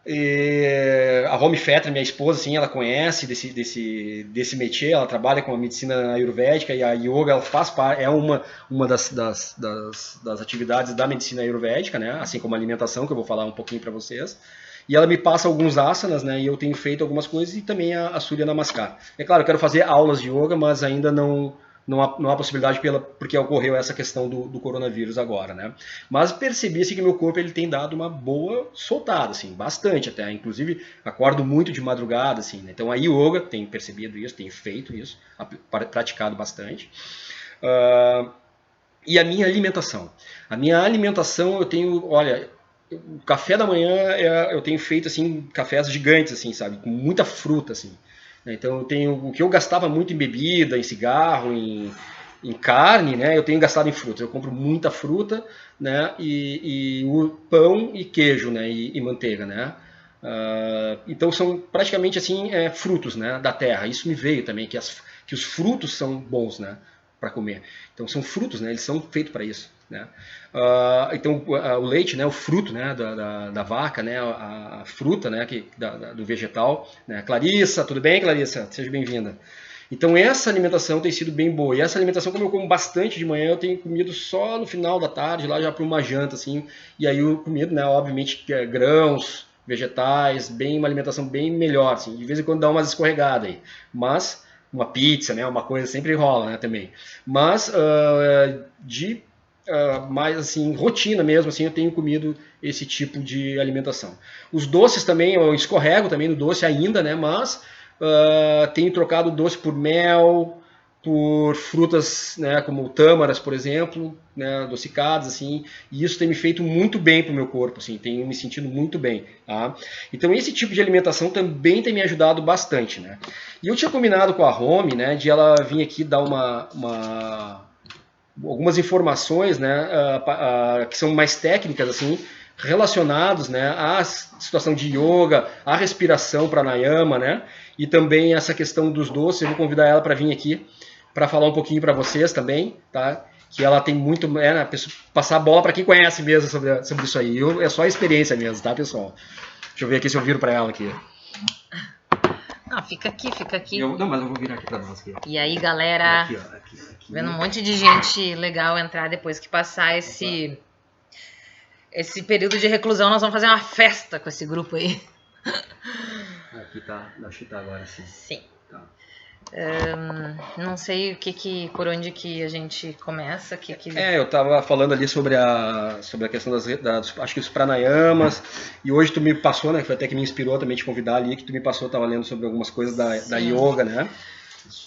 E a Romy Fetter, minha esposa, assim, ela conhece desse métier, ela trabalha com a medicina ayurvédica e a yoga ela faz parte, é uma das atividades da medicina ayurvédica, né? Assim como a alimentação, que eu vou falar um pouquinho para vocês. E ela me passa alguns asanas, né? E eu tenho feito algumas coisas e também a Surya Namaskar. É claro, eu quero fazer aulas de yoga, mas ainda não há possibilidade porque ocorreu essa questão do coronavírus agora, né? Mas percebi assim, que meu corpo ele tem dado uma boa soltada, assim, bastante até. Inclusive, acordo muito de madrugada, assim, né? Então a yoga, tenho percebido isso, tenho feito isso, praticado bastante. E a minha alimentação. A minha alimentação eu tenho, olha, o café da manhã eu tenho feito assim cafés gigantes, assim, sabe, com muita fruta, assim. Então eu tenho o que eu gastava muito em bebida, em cigarro, em carne, né? Eu tenho gastado em frutas. Eu compro muita fruta, né? E o pão e queijo, né? E manteiga, né? Então são praticamente assim frutos, né? Da terra. Isso me veio também que os frutos são bons, né? Para comer. Então são frutos, né? Eles são feitos para isso, né? Então o leite, né? O fruto, né? Da vaca, né? A fruta, né? Do vegetal, né? Clarissa, tudo bem, Clarissa? Seja bem-vinda. Então essa alimentação tem sido bem boa. E essa alimentação, como eu como bastante de manhã, eu tenho comido só no final da tarde, lá já para uma janta, assim. E aí eu comido, né? Obviamente grãos, vegetais, uma alimentação bem melhor, assim. De vez em quando dá umas escorregadas aí, mas uma pizza, né? Uma coisa sempre rola, né? Também. Mas mais assim, rotina mesmo, assim, eu tenho comido esse tipo de alimentação. Os doces também, eu escorrego também no doce ainda, né? Mas tenho trocado o doce por mel, por frutas, né, como tâmaras, por exemplo, né, adocicadas, assim, e isso tem me feito muito bem para o meu corpo, assim, tenho me sentido muito bem, tá? Então esse tipo de alimentação também tem me ajudado bastante, né? E eu tinha combinado com a Romy, né, de ela vir aqui dar algumas informações, né, que são mais técnicas, assim, relacionados, né, à situação de yoga, à respiração pranayama, né, e também essa questão dos doces. Eu vou convidar ela para vir aqui para falar um pouquinho para vocês também, tá? Que ela tem muito, né, passar a bola para quem conhece mesmo sobre isso aí. É só experiência mesmo, tá, pessoal? Deixa eu ver aqui se eu viro para ela aqui. Não, fica aqui. Não, mas eu vou virar aqui para nós. Aqui. E aí, galera, aqui. Vendo um monte de gente legal entrar depois que passar esse período de reclusão, nós vamos fazer uma festa com esse grupo aí. Aqui tá, acho que tá agora sim. Sim. Tá. Não sei por onde que a gente começa. Eu tava falando ali sobre a questão acho que os pranayamas, e hoje tu me passou, né, que foi até que me inspirou também te convidar ali, que tu me passou, tava lendo sobre algumas coisas da yoga, né?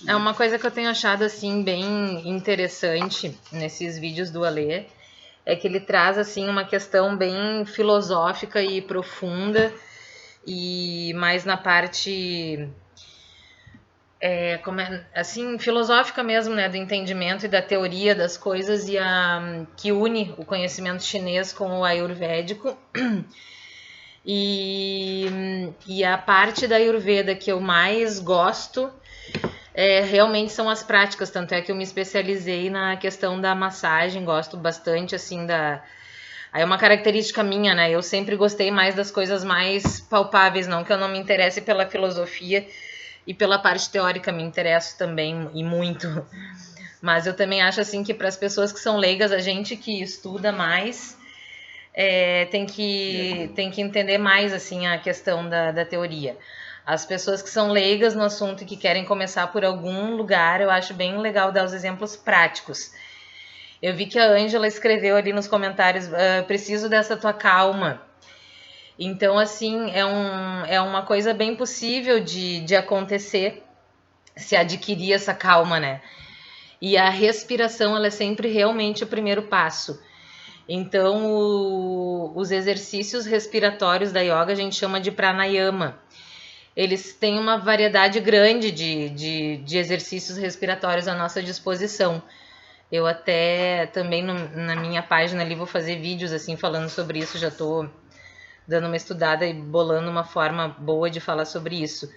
É uma coisa que eu tenho achado assim bem interessante nesses vídeos do Alê, é que ele traz assim uma questão bem filosófica e profunda, e mais na parte assim, filosófica mesmo, né, do entendimento e da teoria das coisas, e que une o conhecimento chinês com o ayurvédico. E a parte da Ayurveda que eu mais gosto realmente são as práticas, tanto é que eu me especializei na questão da massagem, gosto bastante, assim, Aí é uma característica minha, né, eu sempre gostei mais das coisas mais palpáveis, não que eu não me interesse pela filosofia e pela parte teórica, me interesso também, e muito, mas eu também acho, assim, que para as pessoas que são leigas, a gente que estuda mais, tem que entender mais assim a questão da teoria. As pessoas que são leigas no assunto e que querem começar por algum lugar, eu acho bem legal dar os exemplos práticos. Eu vi que a Ângela escreveu ali nos comentários, preciso dessa tua calma. Então, assim, é uma coisa bem possível de acontecer, se adquirir essa calma, né? E a respiração, ela é sempre realmente o primeiro passo. Então, os exercícios respiratórios da yoga a gente chama de pranayama. Eles têm uma variedade grande de exercícios respiratórios à nossa disposição. Eu até também na minha página ali vou fazer vídeos assim falando sobre isso, já tô dando uma estudada e bolando uma forma boa de falar sobre isso.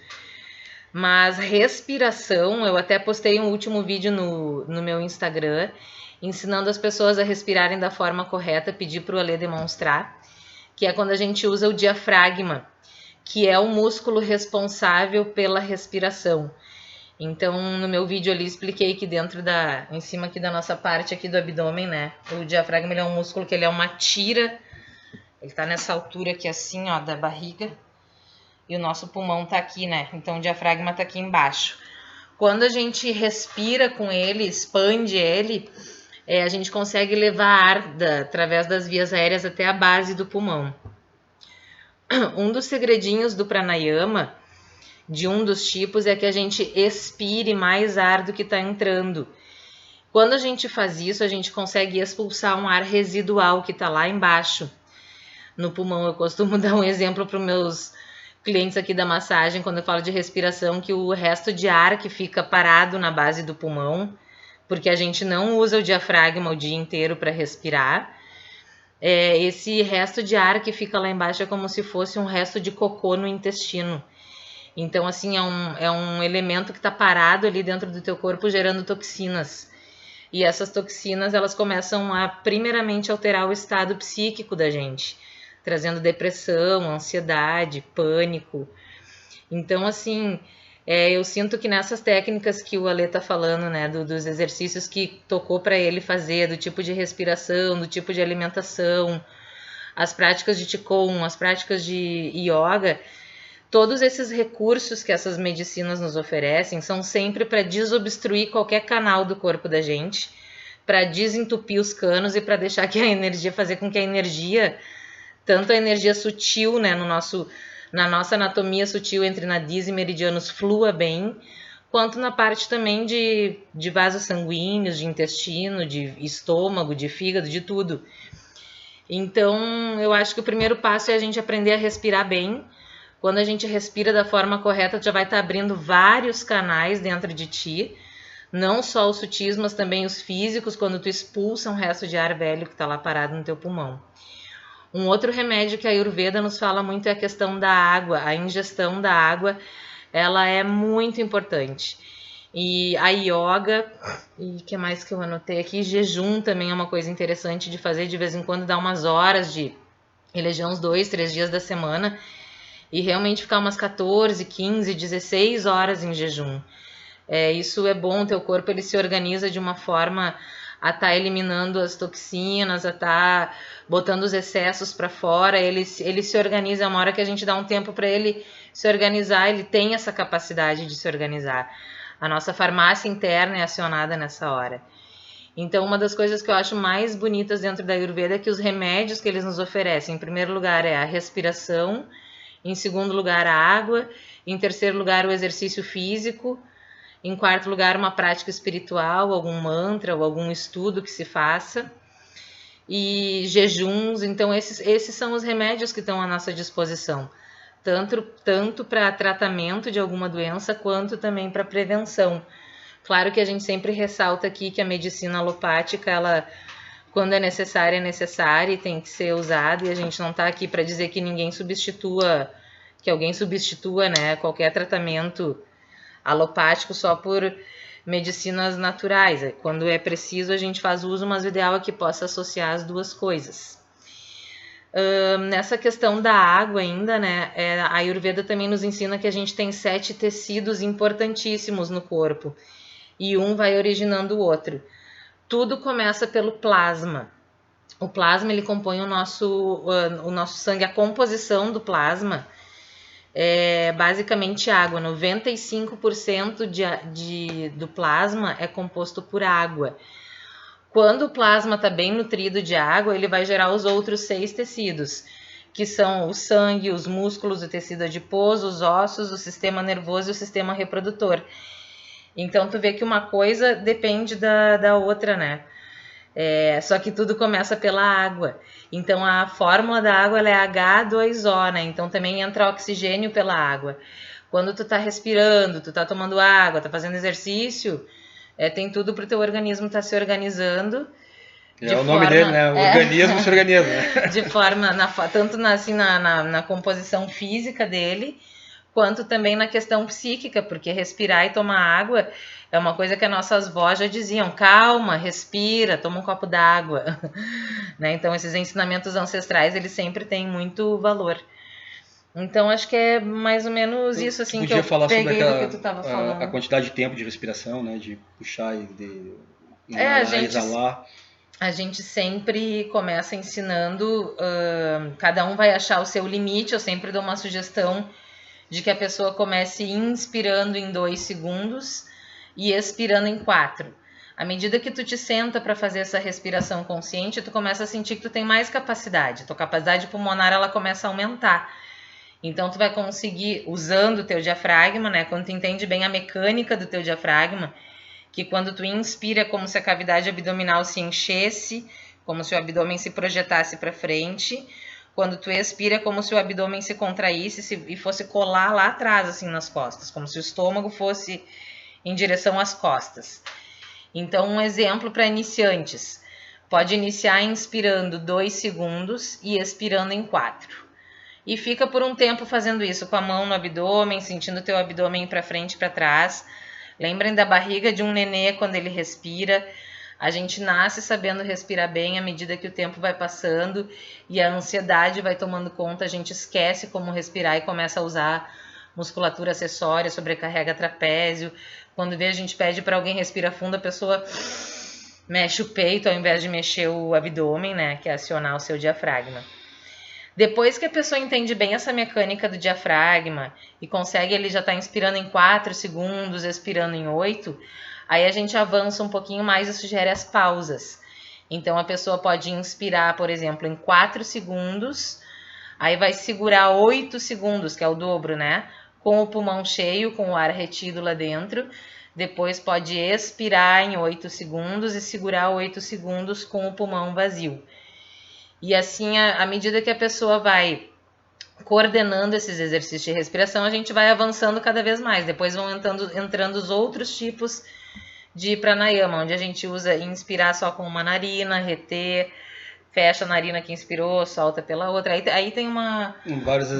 Mas respiração, eu até postei um último vídeo no meu Instagram, ensinando as pessoas a respirarem da forma correta, pedi para o Alê demonstrar, que é quando a gente usa o diafragma, que é o músculo responsável pela respiração. Então, no meu vídeo ali, expliquei que em cima aqui da nossa parte aqui do abdômen, né? O diafragma ele é um músculo que ele é uma tira, ele tá nessa altura aqui assim, ó, da barriga, e o nosso pulmão tá aqui, né? Então, o diafragma tá aqui embaixo. Quando a gente respira com ele, expande ele, a gente consegue levar ar através das vias aéreas até a base do pulmão. Um dos segredinhos do pranayama, de um dos tipos, é que a gente expire mais ar do que está entrando. Quando a gente faz isso, a gente consegue expulsar um ar residual que está lá embaixo no pulmão. Eu costumo dar um exemplo para os meus clientes aqui da massagem, quando eu falo de respiração, que o resto de ar que fica parado na base do pulmão, porque a gente não usa o diafragma o dia inteiro para respirar, esse resto de ar que fica lá embaixo é como se fosse um resto de cocô no intestino. Então, assim, é um elemento que está parado ali dentro do teu corpo gerando toxinas. E essas toxinas, elas começam a, primeiramente, alterar o estado psíquico da gente, trazendo depressão, ansiedade, pânico. Então, assim, eu sinto que nessas técnicas que o Alê tá falando, né, dos exercícios que tocou para ele fazer, do tipo de respiração, do tipo de alimentação, as práticas de Qigong, as práticas de yoga, todos esses recursos que essas medicinas nos oferecem são sempre para desobstruir qualquer canal do corpo da gente, para desentupir os canos e para deixar que a energia, fazer com que a energia, tanto a energia sutil, né, na nossa anatomia sutil entre nadis e meridianos, flua bem, quanto na parte também de vasos sanguíneos, de intestino, de estômago, de fígado, de tudo. Então, eu acho que o primeiro passo é a gente aprender a respirar bem. Quando a gente respira da forma correta, tu já vai estar abrindo vários canais dentro de ti, não só os sutis, mas também os físicos, quando tu expulsa um resto de ar velho que está lá parado no teu pulmão. Um outro remédio que a Ayurveda nos fala muito é a questão da água. A ingestão da água, ela é muito importante. E a yoga, e o que mais que eu anotei aqui? Jejum também é uma coisa interessante de fazer, de vez em quando dar umas horas de eleger uns 2, 3 dias da semana e realmente ficar umas 14, 15, 16 horas em jejum. Isso é bom, teu corpo ele se organiza de uma forma a estar eliminando as toxinas, a estar botando os excessos para fora, ele se organiza, é uma hora que a gente dá um tempo para ele se organizar, ele tem essa capacidade de se organizar. A nossa farmácia interna é acionada nessa hora. Então, uma das coisas que eu acho mais bonitas dentro da Ayurveda é que os remédios que eles nos oferecem, em primeiro lugar, é a respiração, em segundo lugar, a água, em terceiro lugar, o exercício físico, em quarto lugar, uma prática espiritual, algum mantra ou algum estudo que se faça, e jejuns. Então, esses são os remédios que estão à nossa disposição, tanto para tratamento de alguma doença, quanto também para prevenção. Claro que a gente sempre ressalta aqui que a medicina alopática, ela, quando é necessária e tem que ser usada, e a gente não está aqui para dizer que alguém substitua, né, qualquer tratamento alopático só por medicinas naturais. Quando é preciso, a gente faz uso, mas o ideal é que possa associar as duas coisas. Nessa questão da água ainda, né, a Ayurveda também nos ensina que a gente tem 7 tecidos importantíssimos no corpo, e um vai originando o outro. Tudo começa pelo plasma. O plasma, ele compõe o nosso sangue, a composição do plasma é basicamente água. 95% do plasma é composto por água. Quando o plasma está bem nutrido de água, ele vai gerar os outros 6 tecidos, que são o sangue, os músculos, o tecido adiposo, os ossos, o sistema nervoso e o sistema reprodutor. Então, tu vê que uma coisa depende da outra, né? Só que tudo começa pela água. Então, a fórmula da água ela é H2O, né? Então, também entra oxigênio pela água. Quando tu tá respirando, tu tá tomando água, tá fazendo exercício, tem tudo pro teu organismo estar se organizando. O nome dele, né? O organismo se organiza. Né? De forma, tanto na composição física dele, quanto também na questão psíquica, porque respirar e tomar água é uma coisa que as nossas avós já diziam: calma, respira, toma um copo d'água. Né? Então, esses ensinamentos ancestrais, eles sempre têm muito valor. Então, acho que é mais ou menos isso assim que eu peguei do que tu estava falando. A quantidade de tempo de respiração, né? De puxar e de exalar. A gente sempre começa ensinando, cada um vai achar o seu limite. Eu sempre dou uma sugestão de que a pessoa comece inspirando em 2 segundos e expirando em 4. À medida que tu te senta para fazer essa respiração consciente, tu começa a sentir que tu tem mais capacidade. Tua capacidade pulmonar ela começa a aumentar. Então tu vai conseguir, usando o teu diafragma, né? Quando tu entende bem a mecânica do teu diafragma, que quando tu inspira é como se a cavidade abdominal se enchesse, como se o abdômen se projetasse para frente. Quando tu expira é como se o abdômen se contraísse e fosse colar lá atrás, assim, nas costas, como se o estômago fosse em direção às costas. Então, um exemplo para iniciantes. Pode iniciar inspirando 2 segundos e expirando em 4. E fica por um tempo fazendo isso, com a mão no abdômen, sentindo o teu abdômen para frente e para trás. Lembrem da barriga de um nenê quando ele respira. A gente nasce sabendo respirar bem à medida que o tempo vai passando e a ansiedade vai tomando conta, a gente esquece como respirar e começa a usar musculatura acessória, sobrecarrega trapézio. Quando vê, a gente pede para alguém respirar fundo, a pessoa mexe o peito ao invés de mexer o abdômen, né, que é acionar o seu diafragma. Depois que a pessoa entende bem essa mecânica do diafragma e consegue, ele já está inspirando em 4 segundos, expirando em 8, aí a gente avança um pouquinho mais e sugere as pausas. Então, a pessoa pode inspirar, por exemplo, em 4 segundos, aí vai segurar 8 segundos, que é o dobro, né? Com o pulmão cheio, com o ar retido lá dentro. Depois pode expirar em 8 segundos e segurar 8 segundos com o pulmão vazio. E assim, à medida que a pessoa vai coordenando esses exercícios de respiração, a gente vai avançando cada vez mais. Depois vão entrando os outros tipos de pranayama, onde a gente usa inspirar só com uma narina, reter, fecha a narina que inspirou, solta pela outra. Aí tem uma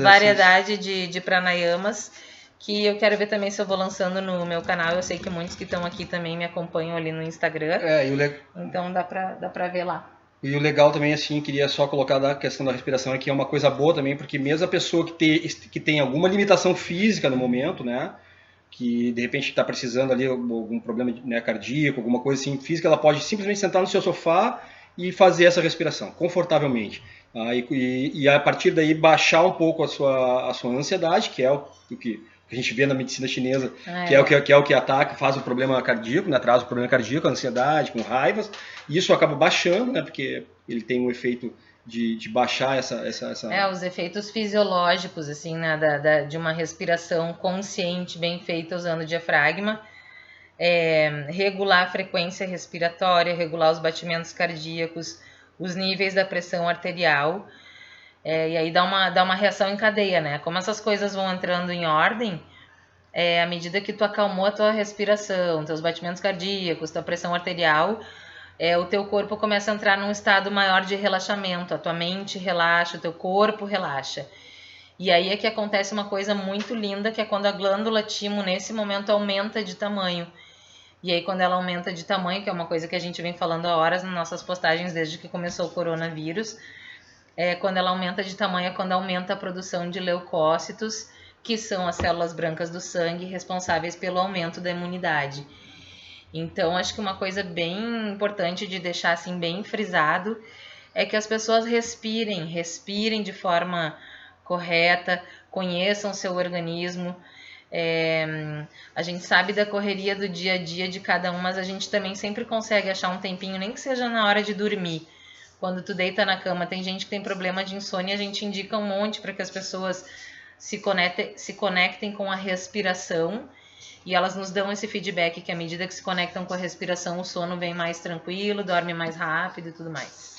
variedade de pranayamas que eu quero ver também se eu vou lançando no meu canal. Eu sei que muitos que estão aqui também me acompanham ali no Instagram. Então dá pra ver lá. E o legal também, assim, queria só colocar da questão da respiração, é que é uma coisa boa também, porque mesmo a pessoa que tem alguma limitação física no momento, né, que de repente está precisando ali algum problema, né, cardíaco, alguma coisa assim física, ela pode simplesmente sentar no seu sofá e fazer essa respiração, confortavelmente. E a partir daí baixar um pouco a sua ansiedade, que é o que a gente vê na medicina chinesa, que é o que ataca, faz o problema cardíaco, né, traz o problema cardíaco, a ansiedade, com raivas, e isso acaba baixando, né, porque ele tem um efeito de baixar essa... os efeitos fisiológicos, assim, né, de uma respiração consciente, bem feita, usando o diafragma, regular a frequência respiratória, regular os batimentos cardíacos, os níveis da pressão arterial, e aí dá uma reação em cadeia, né? Como essas coisas vão entrando em ordem, à medida que tu acalmou a tua respiração, teus batimentos cardíacos, tua pressão arterial, o teu corpo começa a entrar num estado maior de relaxamento, a tua mente relaxa, o teu corpo relaxa. E aí é que acontece uma coisa muito linda, que é quando a glândula timo, nesse momento, aumenta de tamanho. E aí quando ela aumenta de tamanho, que é uma coisa que a gente vem falando há horas nas nossas postagens desde que começou o coronavírus, quando ela aumenta de tamanho é quando aumenta a produção de leucócitos, que são as células brancas do sangue responsáveis pelo aumento da imunidade. Então, acho que uma coisa bem importante de deixar assim bem frisado é que as pessoas respirem de forma correta, conheçam seu organismo. A gente sabe da correria do dia a dia de cada um, mas a gente também sempre consegue achar um tempinho, nem que seja na hora de dormir. Quando tu deita na cama, tem gente que tem problema de insônia, a gente indica um monte para que as pessoas se conectem com a respiração, e elas nos dão esse feedback que à medida que se conectam com a respiração, o sono vem mais tranquilo, dorme mais rápido e tudo mais.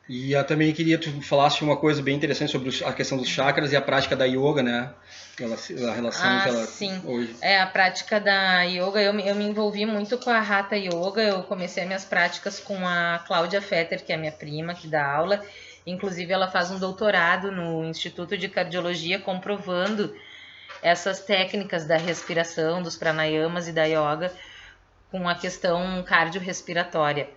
E eu também queria que tu falasse uma coisa bem interessante sobre a questão dos chakras e a prática da yoga, né? A relação que ela sim. hoje. A prática da yoga, eu me envolvi muito com a Hatha Yoga. Eu comecei as minhas práticas com a Cláudia Fetter, que é minha prima, que dá aula. Inclusive, ela faz um doutorado no Instituto de Cardiologia, comprovando essas técnicas da respiração, dos pranayamas e da yoga, com a questão cardiorrespiratória.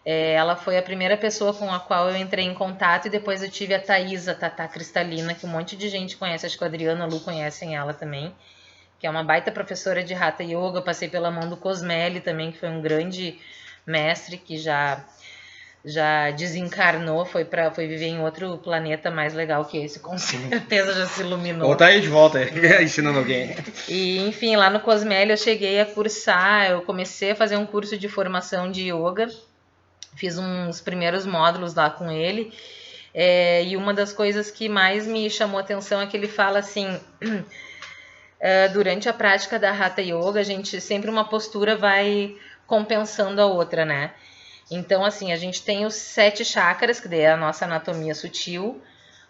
Ela foi a primeira pessoa com a qual eu entrei em contato, e depois eu tive a Thaís, a Tatá Cristalina, que um monte de gente conhece, acho que o Adriano e a Lu conhecem ela também, que é uma baita professora de Hatha Yoga. Eu passei pela mão do Cosmeli também, que foi um grande mestre que já desencarnou, foi viver em outro planeta mais legal que esse, com certeza já se iluminou. Ou tá aí de volta, ensinando alguém. E, enfim, lá no Cosmeli eu cheguei a cursar, eu comecei a fazer um curso de formação de yoga, fiz uns primeiros módulos lá com ele, e uma das coisas que mais me chamou a atenção é que ele fala assim, durante a prática da Hatha Yoga, a gente sempre uma postura vai compensando a outra, né? Então, assim, a gente tem os 7 chakras, que daí é a nossa anatomia sutil,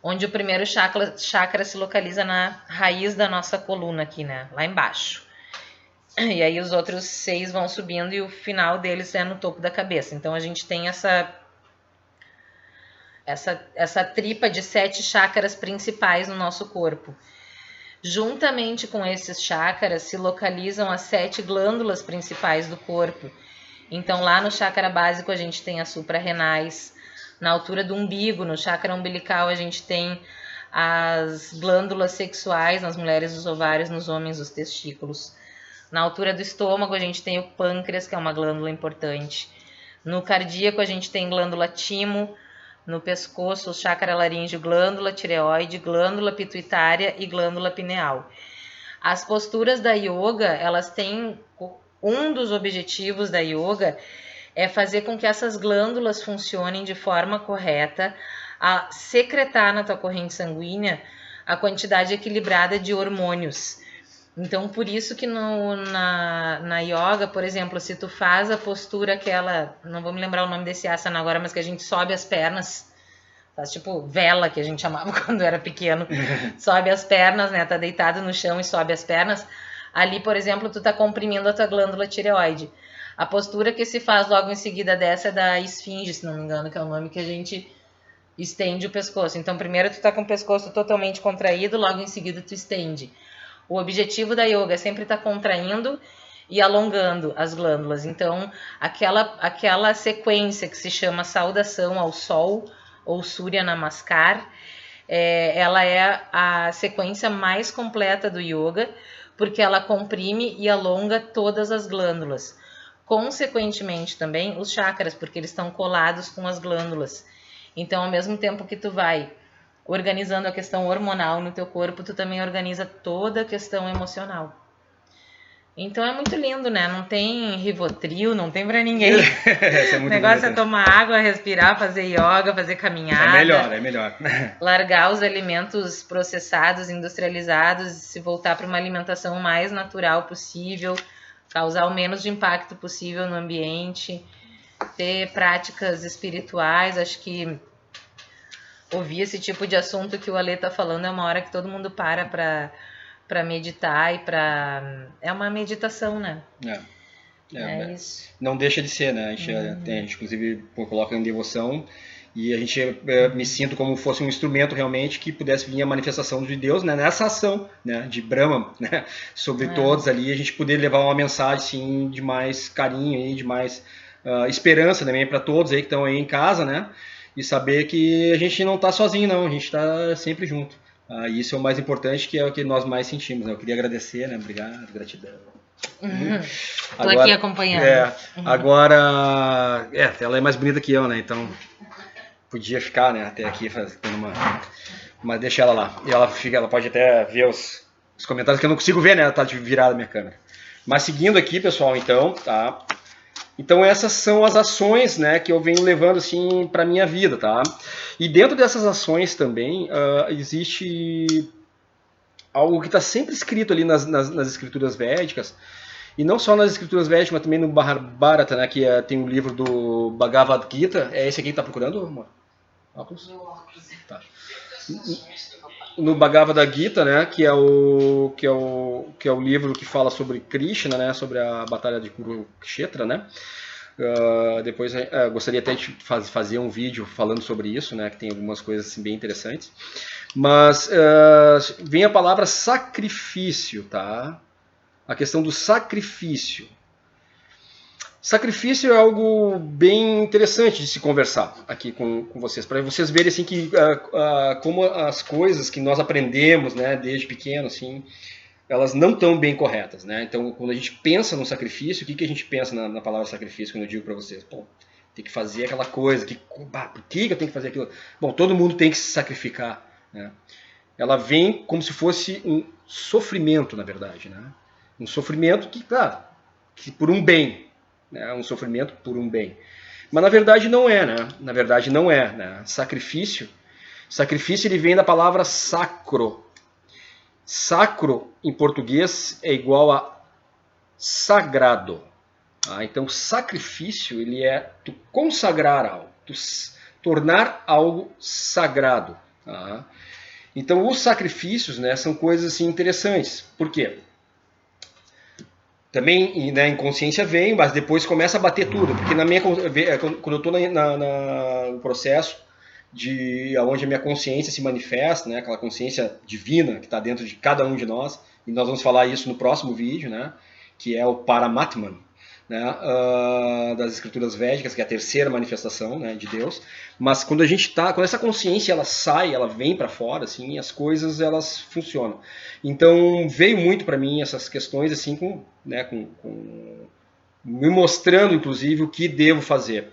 onde o primeiro chakra se localiza na raiz da nossa coluna aqui, né? Lá embaixo. E aí os outros 6 vão subindo e o final deles é no topo da cabeça. Então, a gente tem essa tripa de 7 chakras principais no nosso corpo. Juntamente com esses chakras se localizam as 7 glândulas principais do corpo. Então, lá no chakra básico a gente tem as suprarrenais, na altura do umbigo, no chakra umbilical a gente tem as glândulas sexuais, nas mulheres os ovários, nos homens os testículos. Na altura do estômago a gente tem o pâncreas, que é uma glândula importante. No cardíaco a gente tem glândula timo, no pescoço o chakra laríngeo, glândula tireoide, glândula pituitária e glândula pineal. As posturas da yoga, elas têm... Um dos objetivos da yoga é fazer com que essas glândulas funcionem de forma correta, a secretar na tua corrente sanguínea a quantidade equilibrada de hormônios. Então, por isso que na yoga, por exemplo, se tu faz a postura aquela, não vou me lembrar o nome desse asana agora, mas que a gente sobe as pernas, faz tipo vela, que a gente chamava quando era pequeno, sobe as pernas, né, tá deitado no chão e sobe as pernas. Ali, por exemplo, tu tá comprimindo a tua glândula tireoide. A postura que se faz logo em seguida dessa é da esfinge, se não me engano, que é o nome que a gente estende o pescoço. Então, primeiro tu tá com o pescoço totalmente contraído, logo em seguida tu estende. O objetivo da yoga é sempre estar contraindo e alongando as glândulas. Então, aquela sequência que se chama saudação ao sol, ou Surya Namaskar, ela é a sequência mais completa do yoga, porque ela comprime e alonga todas as glândulas. Consequentemente também os chakras, porque eles estão colados com as glândulas. Então, ao mesmo tempo que tu vai organizando a questão hormonal no teu corpo, tu também organiza toda a questão emocional. Então é muito lindo, né? Não tem Rivotril, não tem pra ninguém. O negócio é tomar água, respirar, fazer yoga, fazer caminhada. É melhor. Largar os alimentos processados, industrializados, se voltar para uma alimentação mais natural possível, causar o menos de impacto possível no ambiente, ter práticas espirituais. Acho que ouvir esse tipo de assunto que o Ale tá falando é uma hora que todo mundo para meditar e é uma meditação, né? É isso. Não deixa de ser, né? A gente inclusive coloca em devoção, e a gente me sinto como fosse um instrumento realmente que pudesse vir a manifestação de Deus, né? Nessa ação, né? De Brahma, né? Sobre todos ali, a gente poder levar uma mensagem assim, de mais carinho aí, de mais esperança também para todos aí que estão aí em casa, né? E saber que a gente não está sozinho, não, a gente está sempre junto. Isso é o mais importante, que é o que nós mais sentimos, né? Eu queria agradecer, né? Obrigado, gratidão. Tô aqui acompanhando. Agora, ela é mais bonita que eu, né? Então, podia ficar, né, até aqui fazendo mas deixa ela lá. E ela pode até ver os comentários que eu não consigo ver, né? Tá virada a minha câmera. Mas seguindo aqui, pessoal, então, tá? Então essas são as ações, né, que eu venho levando assim para minha vida, tá? E dentro dessas ações também existe algo que está sempre escrito ali nas escrituras védicas, e não só nas escrituras védicas, mas também no Mahabharata, né, que tem o livro do Bhagavad Gita. É esse aqui que tá procurando, amor? Óculos? Meu óculos. Tá. No Bhagavad Gita, né, que é o livro que fala sobre Krishna, né, sobre a batalha de Kurukshetra, né. Depois gostaria até de fazer um vídeo falando sobre isso, né, que tem algumas coisas assim, bem interessantes. Mas vem a palavra sacrifício, tá? A questão do sacrifício. Sacrifício é algo bem interessante de se conversar aqui com vocês, para vocês verem assim que como as coisas que nós aprendemos, né, desde pequeno, assim, elas não estão bem corretas, né? Então, quando a gente pensa no sacrifício, o que a gente pensa na palavra sacrifício quando eu digo para vocês? Bom, tem que fazer aquela coisa, por que eu tenho que fazer aquilo? Bom, todo mundo tem que se sacrificar, né? Ela vem como se fosse um sofrimento, na verdade, né? Um sofrimento que por um bem, né? Um sofrimento por um bem. Mas na verdade não é, né? Na verdade não é, né? Sacrifício ele vem da palavra sacro. Sacro em português é igual a sagrado. Então sacrifício ele é tu consagrar algo, tu tornar algo sagrado. Então os sacrifícios, né, são coisas assim, interessantes. Por quê? Também, né, inconsciência vem, mas depois começa a bater tudo. Porque quando eu estou no processo de onde a minha consciência se manifesta, né, aquela consciência divina que está dentro de cada um de nós, e nós vamos falar isso no próximo vídeo, né, que é o Paramatman, né, das escrituras védicas, que é a terceira manifestação, né, de Deus. Mas quando quando essa consciência ela sai, ela vem para fora, assim, as coisas elas funcionam. Então veio muito para mim essas questões assim me mostrando inclusive o que devo fazer.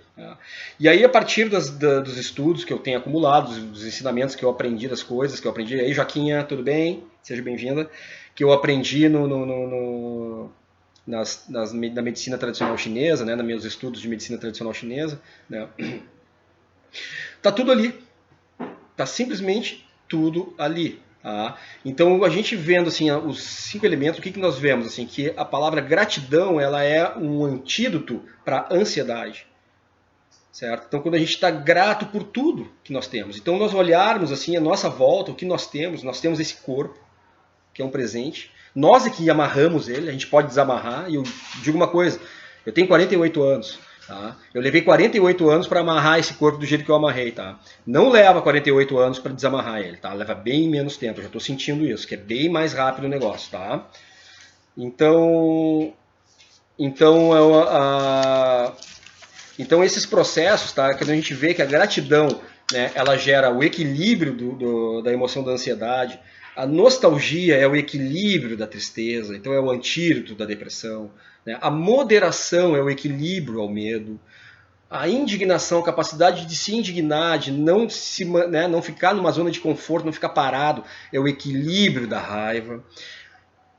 E aí a partir dos estudos que eu tenho acumulado, dos ensinamentos que eu aprendi, das coisas que eu aprendi, aí Joaquinha, tudo bem? Seja bem-vinda. Que eu aprendi na medicina tradicional chinesa, né, nos meus estudos de medicina tradicional chinesa, né, tá tudo ali, tá simplesmente tudo ali. Então a gente vendo assim os 5 elementos, o que nós vemos assim, que a palavra gratidão ela é um antídoto para a ansiedade, certo? Então quando a gente está grato por tudo que nós temos, então nós olharmos assim a nossa volta, o que nós temos esse corpo que é um presente. Nós é que amarramos ele, a gente pode desamarrar. E eu digo uma coisa, eu tenho 48 anos. Tá? Eu levei 48 anos para amarrar esse corpo do jeito que eu amarrei. Tá? Não leva 48 anos para desamarrar ele. Tá? Leva bem menos tempo, eu já estou sentindo isso, que é bem mais rápido o negócio. Tá? Então esses processos, tá? Quando a gente vê que a gratidão, né, ela gera o equilíbrio da emoção da ansiedade. A nostalgia é o equilíbrio da tristeza, então é o antídoto da depressão. Né? A moderação é o equilíbrio ao medo. A indignação, a capacidade de se indignar, de não ficar numa zona de conforto, não ficar parado, é o equilíbrio da raiva.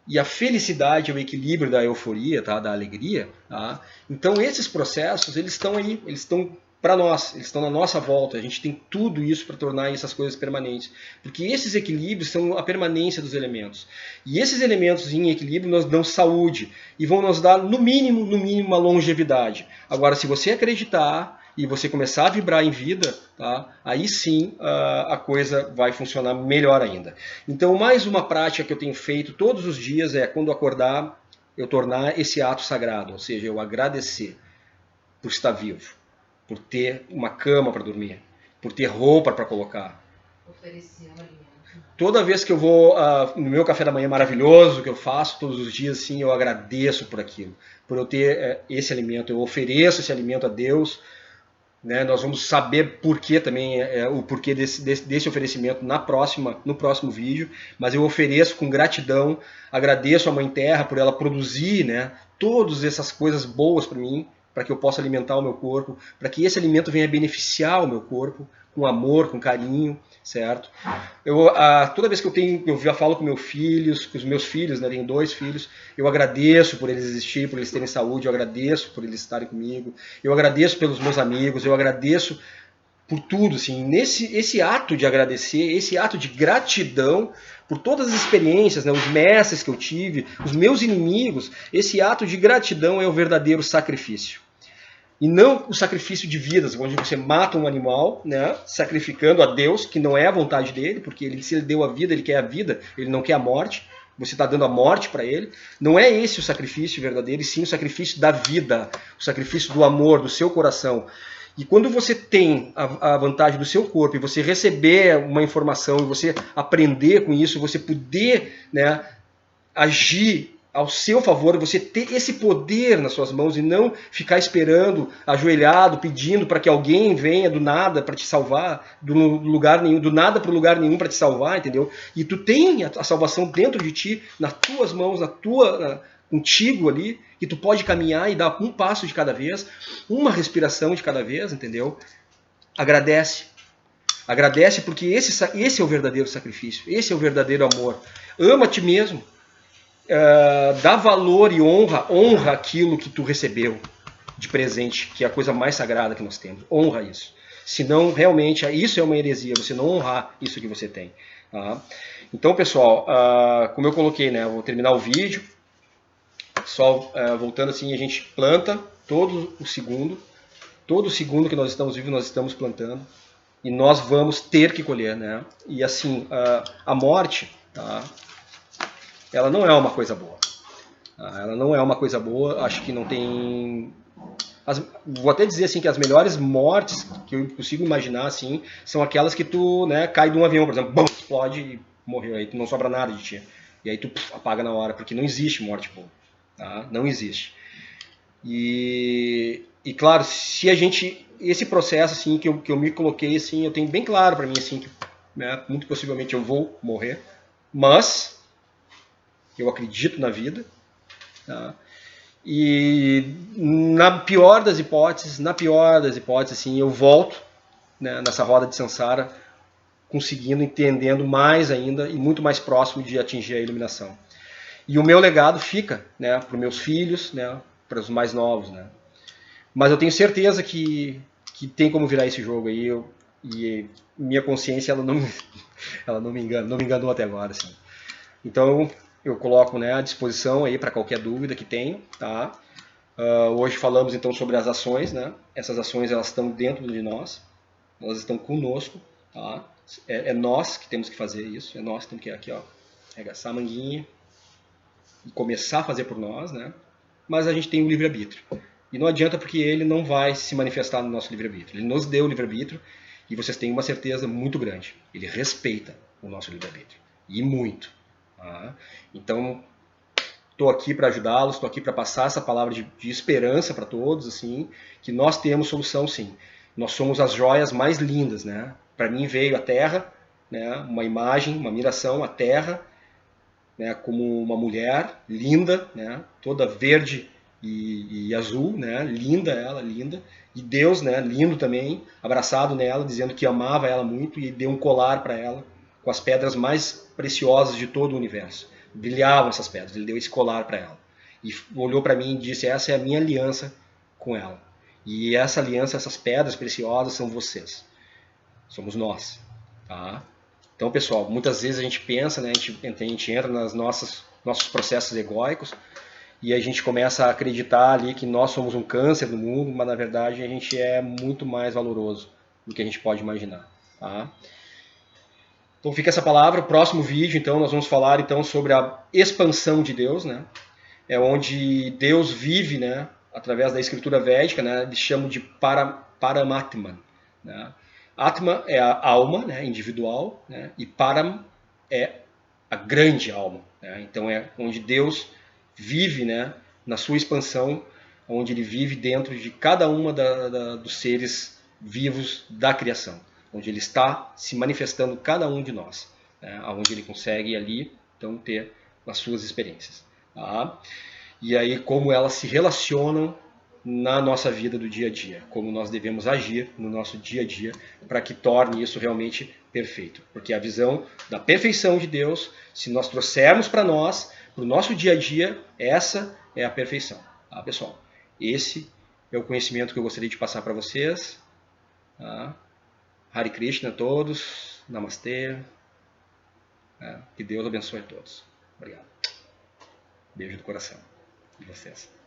E a felicidade é o equilíbrio da euforia, tá? Da alegria. Tá? Então esses processos, eles estão aí, eles estão para nós, eles estão na nossa volta, a gente tem tudo isso para tornar essas coisas permanentes. Porque esses equilíbrios são a permanência dos elementos. E esses elementos em equilíbrio nos dão saúde e vão nos dar, no mínimo, uma longevidade. Agora, se você acreditar e você começar a vibrar em vida, tá? Aí sim a coisa vai funcionar melhor ainda. Então, mais uma prática que eu tenho feito todos os dias é, quando acordar, eu tornar esse ato sagrado, ou seja, eu agradecer por estar vivo, por ter uma cama para dormir, por ter roupa para colocar. Oferecer um alimento. Toda vez que eu vou no meu café da manhã maravilhoso, que eu faço todos os dias, sim, eu agradeço por aquilo, por eu ter esse alimento, eu ofereço esse alimento a Deus. Né? Nós vamos saber porquê também, o porquê desse oferecimento no próximo vídeo, mas eu ofereço com gratidão, agradeço a Mãe Terra por ela produzir, né, todas essas coisas boas para mim, para que eu possa alimentar o meu corpo, para que esse alimento venha beneficiar o meu corpo, com amor, com carinho, certo? Toda vez que eu já falo com meus filhos, né, tenho 2 filhos, eu agradeço por eles existirem, por eles terem saúde, eu agradeço por eles estarem comigo, eu agradeço pelos meus amigos, eu agradeço por tudo, assim, esse ato de agradecer, esse ato de gratidão por todas as experiências, né, os mestres que eu tive, os meus inimigos, esse ato de gratidão é o verdadeiro sacrifício. E não o sacrifício de vidas, onde você mata um animal, né, sacrificando a Deus, que não é a vontade dele, porque se ele deu a vida, ele quer a vida, ele não quer a morte. Você está dando a morte para ele. Não é esse o sacrifício verdadeiro, e sim o sacrifício da vida, o sacrifício do amor, do seu coração. E quando você tem a vantagem do seu corpo, e você receber uma informação, e você aprender com isso, você poder, né, agir ao seu favor, você ter esse poder nas suas mãos e não ficar esperando, ajoelhado, pedindo para que alguém venha do nada para te salvar, do lugar nenhum, do nada para o lugar nenhum para te salvar, entendeu? E tu tem a salvação dentro de ti, nas tuas mãos, contigo ali, que tu pode caminhar e dar um passo de cada vez, uma respiração de cada vez, entendeu? Agradece. Agradece porque esse é o verdadeiro sacrifício, esse é o verdadeiro amor. Ama a ti mesmo. Dá valor e honra aquilo que tu recebeu de presente, que é a coisa mais sagrada que nós temos. Honra isso. Senão, realmente, isso é uma heresia, você não honrar isso que você tem. Tá? Então, pessoal, como eu coloquei, né, eu vou terminar o vídeo. Só voltando assim, a gente planta todo o segundo que nós estamos vivos, nós estamos plantando. E nós vamos ter que colher, né? E assim, a morte, tá? Ela não é uma coisa boa. Ela não é uma coisa boa, acho que não tem... Vou até dizer assim que as melhores mortes que eu consigo imaginar assim, são aquelas que tu, né, cai de um avião, por exemplo, bum, explode e morreu, aí tu não sobra nada de ti. E aí tu apaga na hora, porque não existe morte boa. Tá? Não existe. E claro, se a gente... Esse processo assim, que eu me coloquei, assim, eu tenho bem claro para mim assim, que, né, muito possivelmente eu vou morrer, mas... eu acredito na vida, tá? E na pior das hipóteses, assim, eu volto, né, nessa roda de samsara, conseguindo, entendendo mais ainda e muito mais próximo de atingir a iluminação. E o meu legado fica, né, para os meus filhos, né, para os mais novos, né. Mas eu tenho certeza que tem como virar esse jogo aí, e minha consciência ela não me enganou até agora, assim. Então eu coloco, né, à disposição aí para qualquer dúvida que tenha, tá? Hoje falamos então sobre as ações, né? Essas ações elas estão dentro de nós, elas estão conosco, tá? É nós que temos que fazer isso, é nós que temos que aqui, ó, arregaçar a manguinha e começar a fazer por nós, né? Mas a gente tem o livre-arbítrio. E não adianta porque ele não vai se manifestar no nosso livre-arbítrio. Ele nos deu o livre-arbítrio e vocês têm uma certeza muito grande. Ele respeita o nosso livre-arbítrio. E muito. Tá? Então, estou aqui para ajudá-los, estou aqui para passar essa palavra de esperança para todos, assim, que nós temos solução sim. Nós somos as joias mais lindas, né? Para mim veio a Terra, né? Uma imagem, uma miração, a Terra, né? Como uma mulher linda, né? Toda verde e azul, né? Linda ela, linda. E Deus, né? Lindo também, abraçado nela, dizendo que amava ela muito e deu um colar para ela com as pedras mais preciosas de todo o universo. Brilhavam essas pedras, ele deu esse colar para ela. E olhou para mim e disse, essa é a minha aliança com ela. E essa aliança, essas pedras preciosas são vocês. Somos nós. Tá? Então, pessoal, muitas vezes a gente pensa, né, a gente entra nos nossos processos egóicos e a gente começa a acreditar ali que nós somos um câncer no mundo, mas na verdade a gente é muito mais valoroso do que a gente pode imaginar. Tá? Então fica essa palavra. O próximo vídeo, então, nós vamos falar então sobre a expansão de Deus, né? É onde Deus vive, né? Através da escritura védica, né? Eles chamam de Paramatman, né? Atma é a alma, né? Individual, né? E Param é a grande alma, né? Então é onde Deus vive, né? Na sua expansão, onde Ele vive dentro de cada uma dos seres vivos da criação, onde Ele está se manifestando cada um de nós, né? Onde Ele consegue ali, então, ter as suas experiências. Tá? E aí como elas se relacionam na nossa vida do dia a dia, como nós devemos agir no nosso dia a dia para que torne isso realmente perfeito. Porque a visão da perfeição de Deus, se nós trouxermos para nós, para o nosso dia a dia, essa é a perfeição. Tá, pessoal? Esse é o conhecimento que eu gostaria de passar para vocês. Tá? Hare Krishna a todos. Namastê. Que Deus abençoe a todos. Obrigado. Beijo do coração de vocês.